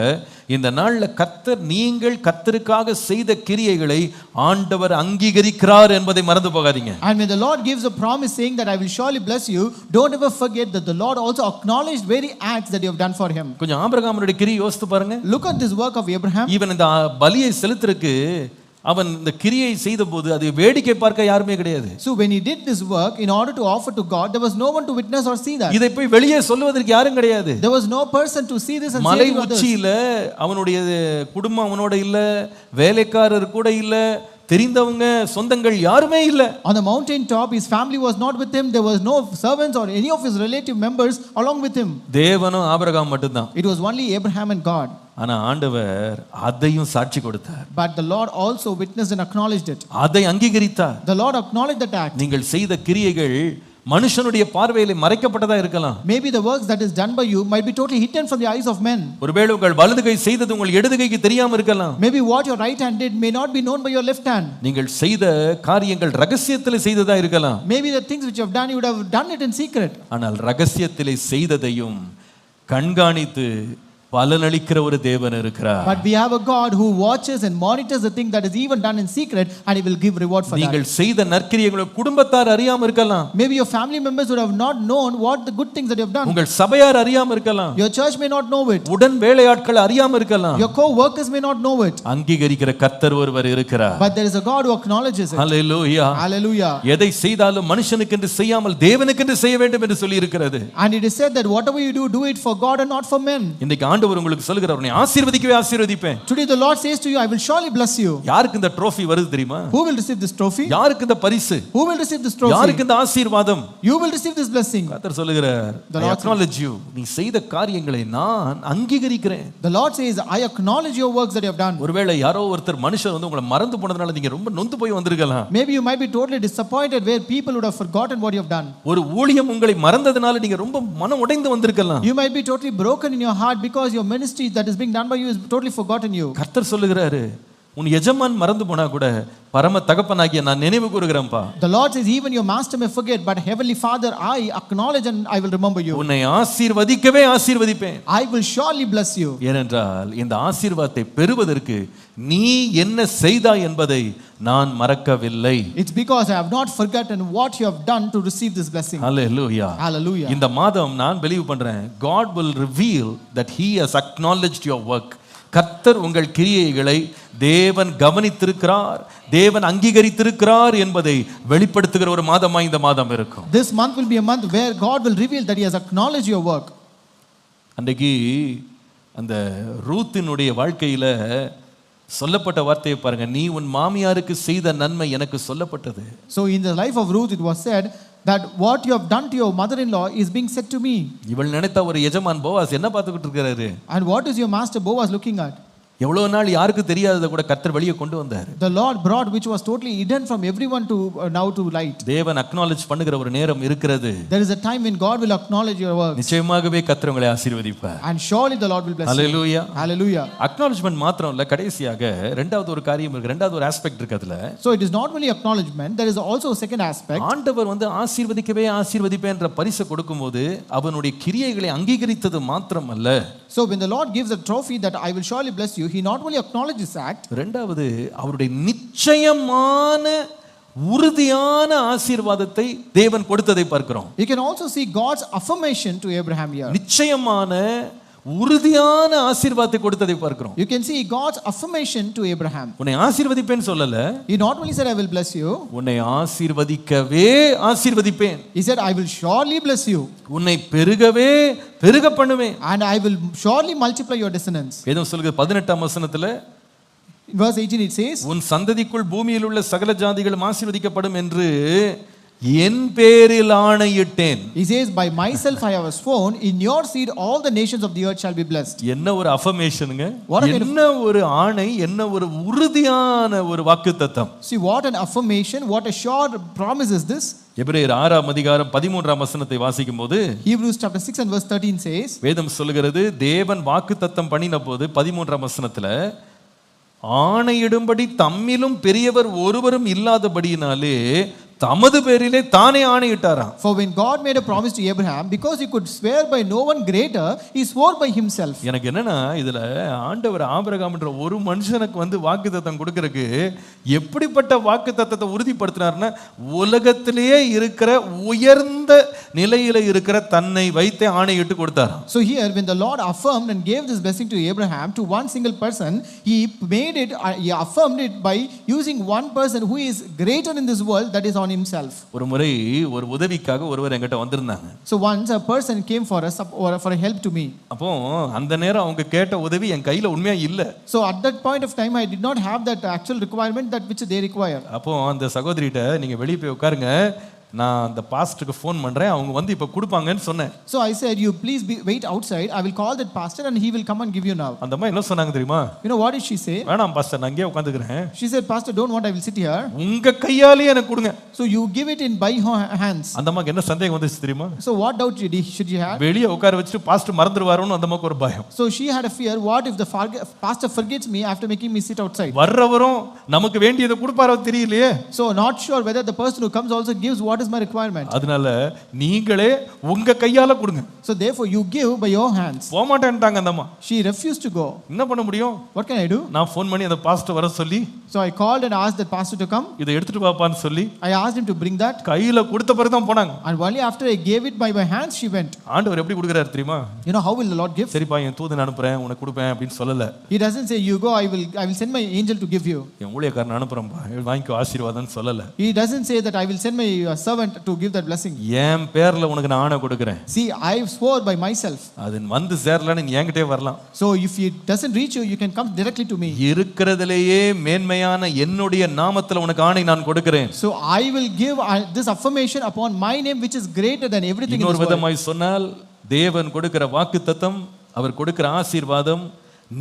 இந்த நாள்ல கர்த்தர் நீங்கள் கர்த்தருக்காக செய்த கிரியைகளை ஆண்டவர் அங்கீகரிக்கிறார் என்பதை மறந்து போகாதீங்க. And when the Lord gives a promise saying that I will surely bless you, don't ever forget that the Lord also acknowledged very acts that you have done for him. கொஞ்சம் ஆபிரகாமுடைய கிரியை யோசித்து பாருங்க. Look at this work of Abraham. Even இந்த பலியை செலுத்துறதுக்கு அவன் இந்த கிரியை செய்தபோது அதை வேடிக்கை பார்க்க யாருமே கிடையாது. So when he did this work in order to offer to God, there was no one to witness or see that. இதை போய் வெளியே சொல்வதற்கு யாரும் கிடையாது. There was no person to see this and say மலை to others. உச்சியில அவனுடைய குடும்பம் அவனோட இல்ல, வேலைக்காரர் கூட இல்ல, தெரிந்தவங்க சொந்தங்கள் யாருமே இல்ல. On the mountain top, his family was not with him. There was no servants or any of his relative members along with him. தேவனும் ஆபிரகாம் மட்டும்தான். It was only Abraham and God. ஆனா ஆண்டவர் அதையும் சாட்சி கொடுத்தார். But the Lord also witnessed and acknowledged it. அதை அங்கீகரித்தார். The Lord acknowledged that act. நீங்கள் செய்த கிரியைகள் மனுஷனுடைய பார்வையில மறைக்கப்பட்டதா இருக்கலாம். Maybe the works that is done by you might be totally hidden from the eyes of men. ஒருவேளை உங்கள் வலது கை செய்தது உங்கள் இடது கைக்கு தெரியாம இருக்கலாம். Maybe what your right hand did may not be known by your left hand. நீங்கள் செய்த காரியங்கள் ரகசியத்திலே செய்ததா இருக்கலாம். Maybe the things which you have done, you would have done it in secret. ஆனால் ரகசியத்திலே செய்ததையும் கண்காணித்து பலனளிக்கிற ஒரு தேவன் இருக்கிறார். But we have a God who watches and monitors the thing that is even done in secret, and he will give reward for that. நீங்கள் செய்த நற்கிரியைகளை குடும்பத்தார் அறியாம இருக்கலாம். Maybe your family members would have not known what the good things that you have done. உங்கள் சபையார் அறியாம இருக்கலாம். Your church may not know it. உடன் வேலையாட்கள் அறியாம இருக்கலாம். Your co-workers may not know it. அங்கீகரிக்கிற கர்த்தர் ஒருவர் இருக்கிறார். But there is a God who acknowledges it. Hallelujah. Hallelujah. எதை செய்தாலும் மனுஷனுக்கென்று செய்யாமல் தேவனுக்கென்று செய்ய வேண்டும் என்று சொல்லி இருக்கிறது. And it is said that whatever you do, do it for God and not for men. இன்னைக்கு ஆண்டவர் உங்களுக்கு சொல்கிறார், உன்னை ஆசீர்வதிக்கவே ஆசீர்வதிப்பேன். Today the Lord says to you, I will surely bless you. யாருக்கு இந்த ட்ரோஃபி வருது தெரியுமா? Who will receive this trophy? யாருக்கு இந்த பரிசு? Who will receive this trophy? யாருக்கு இந்த ஆசீர்வாதம்? You will receive this blessing. கர்த்தர் சொல்கிறார், I acknowledge you. நீ செய்த காரியங்களை நான் அங்கீகரிக்கிறேன். The Lord says, I acknowledge your works that you have done. ஒருவேளை யாரோ ஒருத்தர் மனுஷர் உங்களை மறந்து போனதனால நீங்க ரொம்ப நொந்து போய் வந்திருக்கலாம். Maybe you might be totally disappointed where people would have forgotten what you have done. ஒரு ஊழியம் உங்களை மறந்ததனால நீங்க ரொம்ப மனம் உடைந்து வந்திருக்கலாம். You might be totally broken in your heart because your ministry that is being done by you is totally forgotten you. கர்த்தர் சொல்லுகிறாரு, உன் எஜமான் மறந்து போனா கூட பரம தகப்பனாகிய நான் நினைவு கூறுகிறேன்ப்பா. The Lord says even your master may forget, but heavenly Father I acknowledge and I will remember you. உன்னை ஆசீர்வதிக்கவே ஆசீர்வதிப்பேன். I will surely bless you. ஏனென்றால் இந்த ஆசீர்வாதத்தை பெறுவதற்கு நீ என்ன செய்தாய் என்பதை நான் மறக்கவில்லை. It's because I have not forgotten what you have done to receive this blessing. Hallelujah. Hallelujah. இந்த மாதம் நான் believe பண்றேன், God will reveal that he has acknowledged your work. கர்த்தர் உங்கள் கிரியைகளை தேவன் கவனித்திருக்கிறார், தேவன் அங்கீகரித்திருக்கிறார் என்பதை வெளிப்படுத்துகிற ஒரு மாதமா இந்த மாதம் இருக்கும். This month will be a month where God will reveal that he has acknowledged your work. அன்றைக்கு அந்த ரூத்தினுடைய வாழ்க்கையில சொல்லப்பட்ட வார்த்தையை பாருங்க, நீ உன் மாமியாருக்கு செய்த நன்மை எனக்கு சொல்லப்பட்டது. So in the life of Ruth it was said that what you have done to your mother-in-law is being said to me. இவள் நினைத்த ஒரு எஜமான் போவாஸ் என்ன பார்த்துக்கிட்டு இருக்கிறாரு? And what is your master Boaz looking at? எவ்வளவு நாள் யாருக்கு தெரியாததை கூட கர்த்தர் வெளியே கொண்டு வந்தார். The Lord brought which was totally hidden from everyone to now to light. தேவன் அக்னாலஜ் பண்ணுகிற ஒரு நேரம் இருக்கிறது. There is a time when God will acknowledge your work. நிச்சயமாகவே கர்த்தர் உங்களை ஆசீர்வதிப்பார். And surely the Lord will bless you. Hallelujah. Hallelujah. Acknowledgement மாத்திரம் இல்ல, கடைசியாக இரண்டாவது ஒரு காரியம் இருக்கு, இரண்டாவது ஒரு ஆஸ்பெக்ட் இருக்கு அதுல. So it is not only acknowledgement, there is also a second aspect. ஆண்டவர் ஆசீர்வதிக்கவே ஆசீர்வதிப்பேன்ற பரிசை கொடுக்கும்போது அவனுடைய கிரியைகளை அங்கீகரித்தது மாத்திரம் அல்ல. So when the Lord gives a trophy that I will surely bless you, he not only acknowledges this act, இரண்டாவது அவருடைய நிச்சயமான உறுதியான ஆசீர்வாதத்தை தேவன் கொடுத்ததை பார்க்கிறோம். you can also see God's affirmation to Abraham here. நிச்சயமான உறுதியான ஆசீர்வாதத்தை கொடுத்ததை பார்க்கிறோம். You can see God's affirmation to Abraham. உன்னை ஆசீர்வதிப்பேன் சொல்லல. He not only said I will bless you, உன்னை ஆசீர்வதிக்கவே ஆசீர்வதிப்பேன். he said I will surely bless you. உன்னை பெருகவே பெருக பண்ணுவேன். And I will surely multiply your descendants. வேதம் சொல்லுகிறது 18ஆம் வசனத்துல, In verse 18 it says, உன் சந்ததிக்குள் பூமியில் உள்ள சகல ஜாதிகளும் ஆசீர்வதிக்கப்படும் என்று என் பேரில் ஆணையிட்டேன். He says, by myself I have sworn, in your seed all the nations of the earth shall be blessed. என்ன ஒரு அஃபர்மேஷனுங்க, என்ன ஒரு ஆணை, என்ன ஒரு உறுதியான ஒரு வாக்குத்தத்தம். See what an affirmation, what a sure promise is this. எபிரேயர் 6ஆம் அதிகாரம் 13ஆம் வசனத்தை வாசிக்கும்போது, Hebrews chapter 6 and verse 13 says, வேதம் சொல்லுகிறது, தேவன் வாக்குத்தத்தம் பண்ணின போது 13ஆம் வசனத்துல, ஆணையிடும்படி தம்மிலும் பெரியவர் ஒருவரும் இல்லாதபடியினாலே தமது பேரிலே தானே ஆணையிட்டாராம். For when God made a promise to Abraham, because he could swear by no one greater, he swore by himself. எனக்கு என்னன்னா, இதுல ஆண்டவர் ஆபிரகாம்ன்ற ஒரு மனுஷனுக்கு வாக்குத்தத்தம் கொடுக்கறதுக்கு எப்படிப்பட்ட வாக்குத்தத்தத்தை உறுதிப்படுத்தினார்னா, உலகத்திலேயே இருக்கிற உயர்ந்த நிலையில இருக்கிற தன்னை வைத்தே ஆணையிட்டு கொடுத்தாராம். So here when the Lord affirmed and gave this blessing to Abraham, to one single person, he affirmed it by using one person who is greater in this world, that is on himself. ஒரு முறை ஒரு உதவிக்காக ஒருவர் என்கிட்ட வந்திருந்தாங்க. So once a person came for a help to me. அப்போ அந்த நேரம் அவங்க கேட்ட உதவி என் கையில உண்மையா இல்ல. So at that point of time I did not have that actual requirement that which they require. அப்போ அந்த சகோதரிட்ட, நீங்க வெளிய போய் உட்காருங்க, நான் அந்த பாஸ்டருக்கு ஃபோன் பண்றேன், அவங்க இப்ப கொடுப்பாங்கன்னு சொன்னேன். So I said, you please wait outside, I will call that pastor and he will come and give you now. அந்த அம்மா என்ன சொன்னாங்க தெரியுமா? You know what did she say? வேணாம் பாஸ்டர், நான் இங்கே உட்கார்ந்துக்கிறேன். She said, pastor don't want, I will sit here. உங்க கையாலே எனக்கு கொடுங்க. So you give it in by hands. அந்த அம்மாக்கு என்ன சந்தேகம் வந்துச்சு தெரியுமா? So what doubt should she have? வெளிய உட்கார வச்சிட்டு பாஸ்டர் மறந்துடுவாரோன்னு அந்த அம்மாக்கு ஒரு பயம். So she had a fear, what if the pastor forgets me after making me sit outside? வர்றவரும் நமக்கு வேண்டியதை கொடுப்பாரோ தெரியலையே. So not sure whether the person who comes also gives what is my requirement. அதனால நீங்களே உங்க கையால கொடுங்க. So therefore you give by your hands. போக மாட்டேன்ட்டாங்க அந்த அம்மா. She refused to go. என்ன பண்ண முடியும்? What can I do? நான் ஃபோன் பண்ணி அந்த பாஸ்டர் வர சொல்லி, So I called and asked that pastor to come. இதை எடுத்துட்டு வாப்பான்னு சொல்லி I asked him to bring that. கையில கொடுத்த பிறகு தான் போனாங்க. And only after I gave it by my hands she went. ஆண்டவர் எப்படி கொடுக்கறாரு தெரியுமா? You know how will the Lord give? சரிப்பா, என் தூதனை அனுப்புறேன், உனக்கு கொடுப்பேன் அப்படினு சொல்லல. He doesn't say you go, I will send my angel to give you. என் ஊழியக்காரனை அனுப்புறேன்பா, வாங்கிக்கோ ஆசீர்வாதம்னு சொல்லல. He doesn't say that I will send my servant to give that blessing. என் பேர்ல உனக்கு நான் ஆணை கொடுக்கிறேன். See, I swore by myself. அது வந்து சேரலன்னு நீ என்கிட்டே வரலாம். So if it doesn't reach you, you can come directly to me. இருக்கிறதிலேயே மேன்மையான என்னுடைய நாமத்துல உனக்கு ஆணை நான் கொடுக்கிறேன். So I will give this affirmation upon my name which is greater than everything in this world. இன்னொரு விதமாய் சொன்னால், தேவன் கொடுக்கிற வாக்குத்தத்தம், அவர் கொடுக்கிற ஆசீர்வாதம்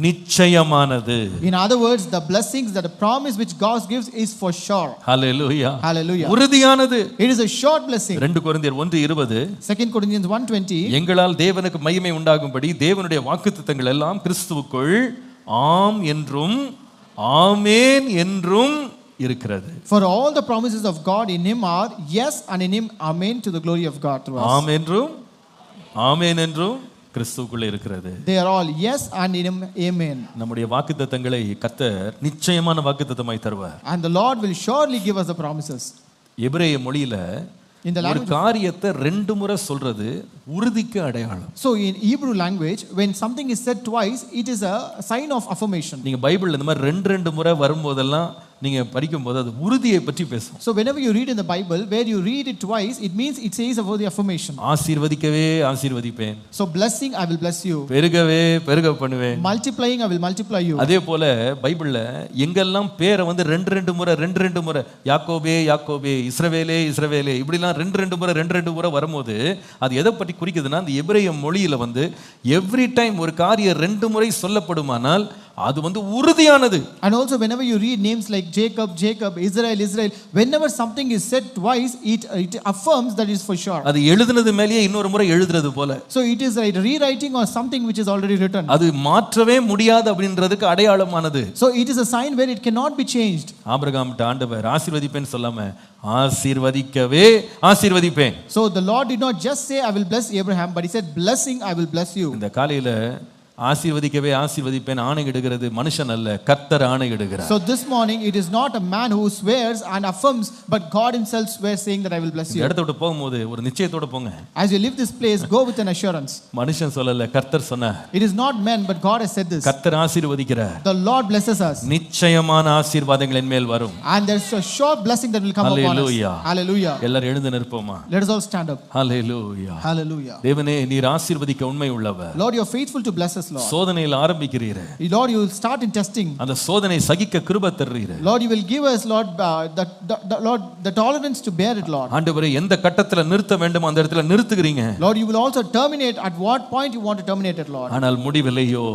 நிச்சயமானது. In other words, the blessings, that the promise which God gives is for sure. Hallelujah. Hallelujah. உறுதியானது. It is a short blessing. 2 கொரிந்தியர் 1:20, 2 Corinthians 1:20, எங்களால் தேவனுக்கு மகிமை உண்டாகும்படி தேவனுடைய வாக்குத்தத்தங்கள் எல்லாம் கிறிஸ்துவுக்குள் ஆம் என்றும் ஆமென் என்றும் இருக்கிறது. For all the promises of God in him are yes, and in him amen, to the glory of God through us. ஆம் என்றும் ஆமென் என்றும் கிறிஸ்துவுக்குள்ள இருக்கிறது. They are all yes, and in him amen. நம்முடைய வாக்குத்தத்தங்களை கர்த்தர் நிச்சயமான வாக்குத்தத்தமாய் தருவார். And the Lord will surely give us the promises. எபிரேய மொழியில In the ஒரு language, காரியத்தை ரெண்டு முறை சொல்றது உறுதிக்கு அடையாளம். so in Hebrew language, when something is said twice, it is a sign of affirmation. நீங்க பைபிள்ல இந்த மாதிரி ரெண்டு முறை வரும்போதெல்லாம் நீங்க படிக்கும்போது அது உறுதியை பற்றி பேசும். So whenever you read in the Bible, where you read it twice, it means it says about the affirmation. ஆசீர்வதிக்கவே ஆசீர்வதிப்பேன், So blessing, I will bless you. பெருகவே பெருக பண்ணுவேன். Multiplying, I will multiply you. அதே போல பைபிள்ல எங்கெல்லாம் பேரை வந்து ரெண்டு முறை யாக்கோபே யாக்கோபே, இஸ்ரவேலே இஸ்ரவேலே, இப்படிலாம் ரெண்டு முறை வரும்போது அது எதை பற்றி குறிக்குதுன்னா, அந்த எபிரேய மொழியில வந்து எவ்ரி டைம் ஒரு காரியம் ரெண்டு முறை சொல்லப்படுமானால் அது வந்து உறுதியானது. And also whenever you read names like Jacob, Jacob, Israel, Israel, whenever something is said twice, it affirms that it is for sure. அது எழுதுனது மேலேயே இன்னொரு முறை எழுதுறது போல. So it is like rewriting or something which is already written. அது மாற்றவே முடியாது அப்படின்றதுக்கு அடையாளமானது. So it is a sign where it cannot be changed. ஆபிரகாம்ட்ட ஆண்டவர் ஆசீர்வதிப்பேன்னு சொல்லாம ஆசீர்வதிக்கவே ஆசீர்வதிப்பேன். So the Lord did not just say I will bless Abraham, but he said blessing, I will bless you. இந்த காலையில ஆசீர்வதிக்கவே ஆசீர்வதிப்பேன் ஆணையிடுகிறது மனுஷன் அல்ல, கர்த்தர் ஆணையிடுகிறார். So this morning it is not a man who swears and affirms, but God himself swears saying that I will bless you. இடத்தை விட்டு போகும்போது ஒரு நிச்சயத்தோட போங்க. As you leave this place, go with an assurance. மனுஷன் சொல்லல, கர்த்தர் சொன்னார். It is not men, but God has said this. கர்த்தர் ஆசீர்வதிக்கிறார். The Lord blesses us. நிச்சயமான ஆசீர்வாதங்கள் என் மேல் வரும். And there is a sure blessing that will come upon us. Hallelujah. Hallelujah. எல்லாரும் எழுந்து நிற்போமா? Let us all stand up. Hallelujah. Hallelujah. தேவனே, நீர் ஆசீர்வதிக்க உண்மை உள்ளவர். Lord, you are faithful to bless us, Lord. சோதனையில் ஆரம்பிக்கிறீர். Lord, you will start in testing. அந்த சோதனை சகிக்க கிருபை தருகிறீர். Lord, you will give us, Lord, the tolerance to bear it, Lord. ஆண்டவரே, எந்த கட்டத்துல நிறுத்த வேண்டுமோ அந்த இடத்துல நிறுத்துகிறீங்க. Lord, you will also terminate at what point you want to terminate it, Lord. ஆனால் முடிவில்லையோ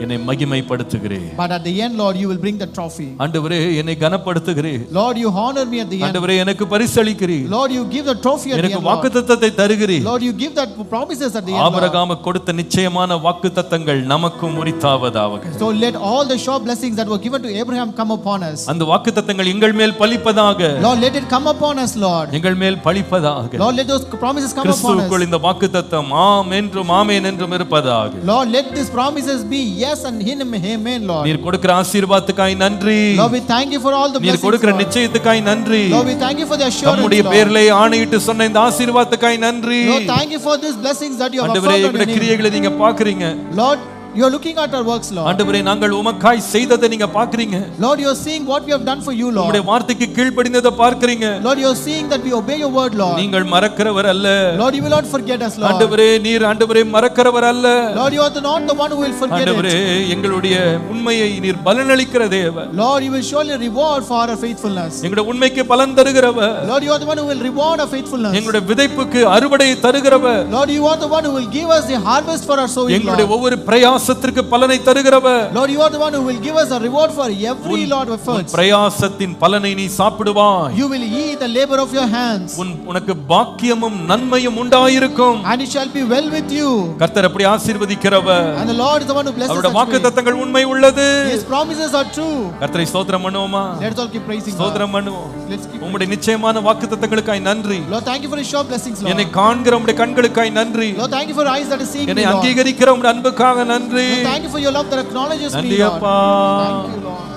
என்னை மகிமைப்படுத்துகிறீர். But at the end, Lord, you will bring the trophy. ஆண்டவரே, என்னை கனப்படுத்துகிறீர். Lord, you honor me at the end. ஆண்டவரே, எனக்கு பரிசளிக்கிறீர். Lord, you give the trophy at the end. எனக்கு வாக்குத்தத்தத்தை தருகிறீர். Lord, you give that promises at the end. ஆபிரகாமுக்கு கொடுத்த நிச்சயமான வாக்குத்தத்தங்கள் நமக்கும் உரித்தாவதாக. So let all the sure blessings that were given to Abraham come upon us. அந்த வாக்குத்தத்தங்கள் எங்கள் மேல் பலிப்பதாக. Lord, let it come upon us, Lord. எங்கள் மேல் பலிப்பதாக. Lord, let those promises come upon us. கிறிஸ்துவுக்குள் இந்த வாக்குத்தத்தம் ஆம் என்றும் ஆமென் என்றும் இருப்பதாக. Lord, let these promises be yes and in him, amen, Lord. நீர் கொடுக்கிற ஆசீர்வாதத்துக்காய் நன்றி. Lord, we thank you for all the blessings. நீர் கொடுக்கிற நிச்சயத்துக்காய் நன்றி. Lord, we thank you for the assurance. நம்முடைய பேரிலே ஆணையிட்டு சொன்ன இந்த ஆசீர்வாதத்துக்காய் நன்றி. Lord, thank you for these blessings that you have ஆண்டவரே, affirmed இந்த on your கிரியைகளை நீங்க பார்க்கறீங்க. name. Lord, you are looking at our works, Lord. ஆண்டவரே, நாங்கள் உமக்காய் செய்ததை நீங்க பார்க்கறீங்க. Lord, you are seeing what we have done for you, Lord. உம்முடைய வார்த்தைக்கு கீழ்ப்படிந்ததை பார்க்கறீங்க. Lord, you are seeing that we obey your word, Lord. நீங்கள் மறக்கிறவர் அல்ல. Lord, you will not forget us, Lord. ஆண்டவரே, நீர் ஆண்டவரே மறக்கிறவர் அல்ல. Lord, you are not the one who will forget ஆண்டவரே, it. எங்களுடைய உண்மையை நீர் பலனளிக்கிற தேவன். Lord, you will surely reward for our faithfulness. எங்களுடைய உண்மைக்கு பலன் தருகிறவர். Lord, you are the one who will reward our faithfulness. எங்களுடைய விதைப்புக்கு அறுவடையை தருகிறவர். Lord, you are the one who will give us the harvest for our sowing, எங்களுடைய Lord. ஒவ்வொரு பிரயாசத்திற்கு பலனை தருகிறவர். Lord, you are the one who will give us a reward for every Lord efforts. பிரயாசத்தின் பலனை நீ சாப்பிடுவாய். You will eat the labor of your hands. உனக்கு பாக்கியமும் நன்மையும் உண்டாயிருக்கும். And it shall be well with you. கர்த்தர் அப்படி ஆசீர்வதிக்கிறவர். And the Lord is the one who blesses us. அவருடைய வாக்குத்தத்தங்கள் உண்மை உள்ளது. His promises are true. கர்த்தரை ஸ்தோத்திரம் பண்ணுவோமா? Let's all keep praising God. ஸ்தோத்திரம் பண்ணுவோம். Let's keep. உம்முடைய நிச்சயமான வாக்குத்தத்தங்களுக்காய் நன்றி. Lord, thank you for your sure blessings, Lord. என்னை காண்கிற உம்முடைய கண்களுக்காய் நன்றி. Lord, thank you for eyes that are seeing me, என்னை Lord. அங்கீகரிக்கிற உம்முடைய அன்புக்காக நன்றி. Lord, thank you for your love that acknowledges me, நன்றி Lord. அப்பா. Thank you, Lord.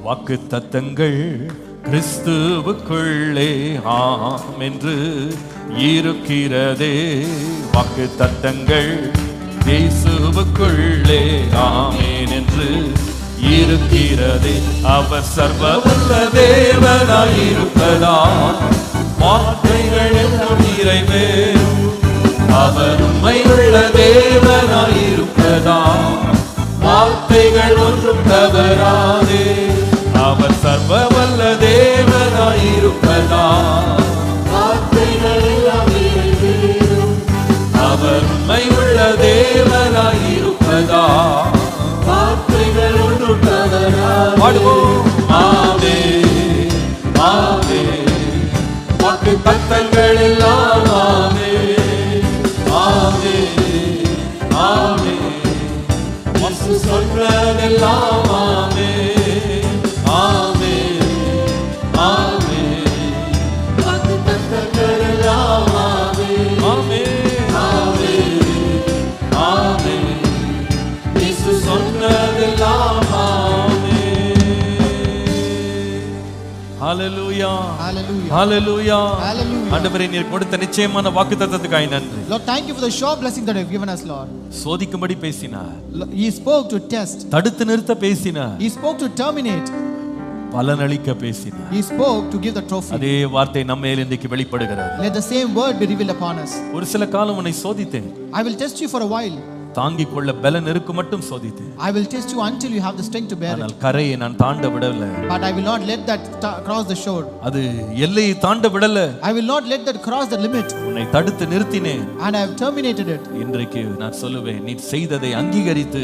வாக்குத்தத்தங்கள் கிறிஸ்துவுக்குள்ளே ஆம் என்று இருக்கிறதே. வாக்குத்தத்தங்கள் இயேசுவுக்குள்ளே ஆமென் என்று இருக்கிறதே. அவர் சர்வவல்ல தேவனாயிருப்பதா வார்த்தைகள் எல்லாம் நிறைவேறும். அவர் உண்மையுள்ள தேவனாயிருப்பதா வார்த்தைகள் ஒன்றும் தவறாதே. அவர் சர்வவல்ல தேவனாயிருப்பதா வார்த்தைகள் எல்லாம் நிறைவேறும். அவர் உண்மையுள்ள தேவனாயிருப்பதா வார்த்தைகள் ஒன்றும் தவறாதே. பாடுவோம். ஆமென், ஆமென். வாக்குத்தத்தங்கள் எல்லாம் ஆமென், ஆமென், ஆமென். இயேசு சொன்னதெல்லாம் ஆமென், ஆமென், ஆமென். வாக்குத்தத்தங்கள் எல்லாம் ஆமென், ஆமென், ஆமென், ஆமென். இயேசு சொன்னதெல்லாம் ஆமென். ஹalleluya Hallelujah. ஹalleluya Hallelujah. ஆண்டவரே நீர் கொடுத்த நிச்சயமான வாக்குத்தத்தத்துக்காய் நன்றி. Lord, thank you for the sure blessing that you have given us, Lord. சோதிக்கும்படி பேசினார், He spoke to test. தடுத்து நிறுத்த பேசினார், He spoke to terminate. பலனளிக்க பேசினார். He spoke to give the trophy. அதே வார்த்தை நம்ம மேல் இன்றைக்கு வெளிப்படுகிறது. Let the same word be revealed upon us. ஒரு சில காலம் உன்னை சோதித்தேன், I will test you for a while. தாங்கிக் கொள்ள பலன் இருக்கு மட்டும் சோதித்தேன். I will test you until you have the strength to bear ஆனால் it. கரையை நான் தாண்ட விடல. But I will not let that cross the shore. அது எல்லையை தாண்ட விடல. I will not let that cross the limit. உன்னை தடுத்து நிறுத்தினேன். And I have terminated it. இன்றைக்கு நான் சொல்லுவேன், நீ செய்ததை அங்கீகரித்து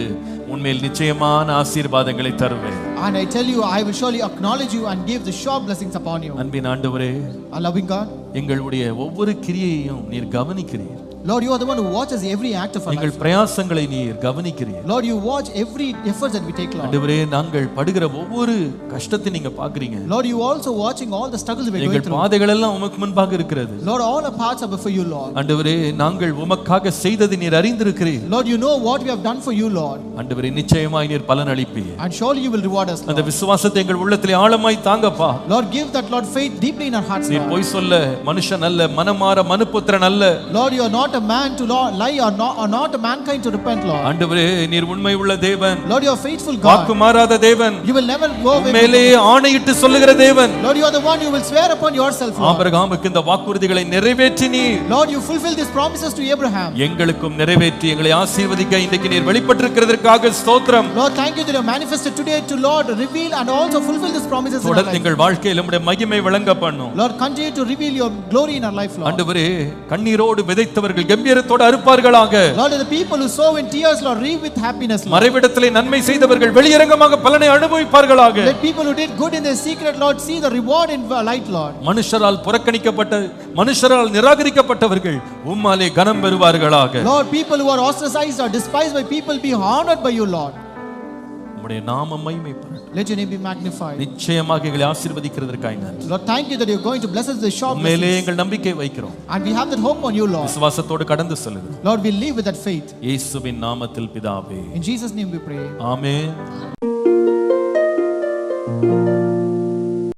உன்மேல் நிச்சயமான ஆசீர்வாதங்களை தருவேன். And I tell you, I will surely acknowledge you and give the sure blessings upon you. அன்பின் ஆண்டவரே, Our loving God, எங்களுடைய ஒவ்வொரு கிரியையையும் நீர் கவனிக்கிறீர். Lord, you are the one who watches every act of our எங்கள் life. பிரயாசங்களை நீர் கவனிக்கிறீர். Lord, you watch every effort that we take, Lord. ஆண்டவரே, நாங்கள் படுகிற ஒவ்வொரு கஷ்டத்தை நீங்க பாக்குறீங்க. Lord, you also watching all the struggles we are going எங்கள் through. பாதைகள் எல்லாம் உமக்கு முன்பாக இருக்கிறது. Lord, all our paths are before you, Lord. ஆண்டவரே, நாங்கள் உமக்காக செய்ததை நீர் அறிந்திருக்கிறீர். Lord, you know what we have done for you, Lord. ஆண்டவரே, நிச்சயமாய் நீர் பலன் அளிப்பீர். And surely you will reward us, அந்த Lord. விசுவாசத்தை எங்கள் உள்ளத்திலே ஆழமாய் தாங்கப்பா. Lord, give that, Lord, faith deeply in our hearts, நீர் Lord. பொய் சொல்ல மனுஷன் அல்ல, மனமாற மனுபுத்திரன் அல்ல. Lord, you are not a man to lie or not a mankind to repent, Lord. ஆண்டவரே, நீர் உண்மை உள்ள தேவன், Lord, you are faithful வாக்கு God. மாறாத தேவன், You will never go away. மேலே ஆணையிட்டு சொல்லுகிற தேவன். Lord, you are the one who will swear upon yourself, Lord. ஆபிரகாமுக்கு இந்த வாக்குறுதிகளை நிறைவேற்றி நீர் Lord, you fulfill these promises to Abraham. எங்களுக்கும் நிறைவேற்றி எங்களை ஆசீர்வதிக்க இன்றைக்கு நீர் வெளிப்பட்டிருக்கிறதற்காக ஸ்தோத்திரம். Lord, thank you that you have manifested today to, Lord, reveal and also fulfill these promises in our தொடர்ந்து life. எங்கள் வாழ்க்கையில் உம்முடைய மகிமை விளங்க பண்ணும். Lord, continue to reveal your glory in our life, Lord. ஆண்டவரே, கண்ணீரோடு விதைத்தவர்கள் கம்பீரத்தோடு அறுப்பார்களாக. Lord, the people who sow in tears, Lord, reap with happiness, Lord. மறைவிடத்திலே நன்மை செய்தவர்கள் வெளியரங்கமாக பலனை அனுபவிப்பார்களாக. Let people who did good in their secret, Lord, see the reward in light, Lord. மனுஷரால் புறக்கணிக்கப்பட்ட மனுஷரால் நிராகரிக்கப்பட்டவர்கள் உம்மாலே கனம் பெறுவார்களாக. Lord, people who are ostracized or despised by people be honored by you, Lord. உம்முடைய நாமம் மகிமைப்படட்டும். Let your name be magnified. நிச்சயமாக எங்களை ஆசீர்வதிக்கிறதற்காக நன்றி. Lord, thank you that you are going to bless us with the sure மேலே blessings. எங்கள் நம்பிக்கை வைக்கிறோம். And we have that hope on you, Lord. விசுவாசத்தோடு கடந்து செல்லுகிறோம். Lord, we live with that faith. இயேசுவின் நாமத்தில் பிதாவே. In Jesus' name we pray. Amen.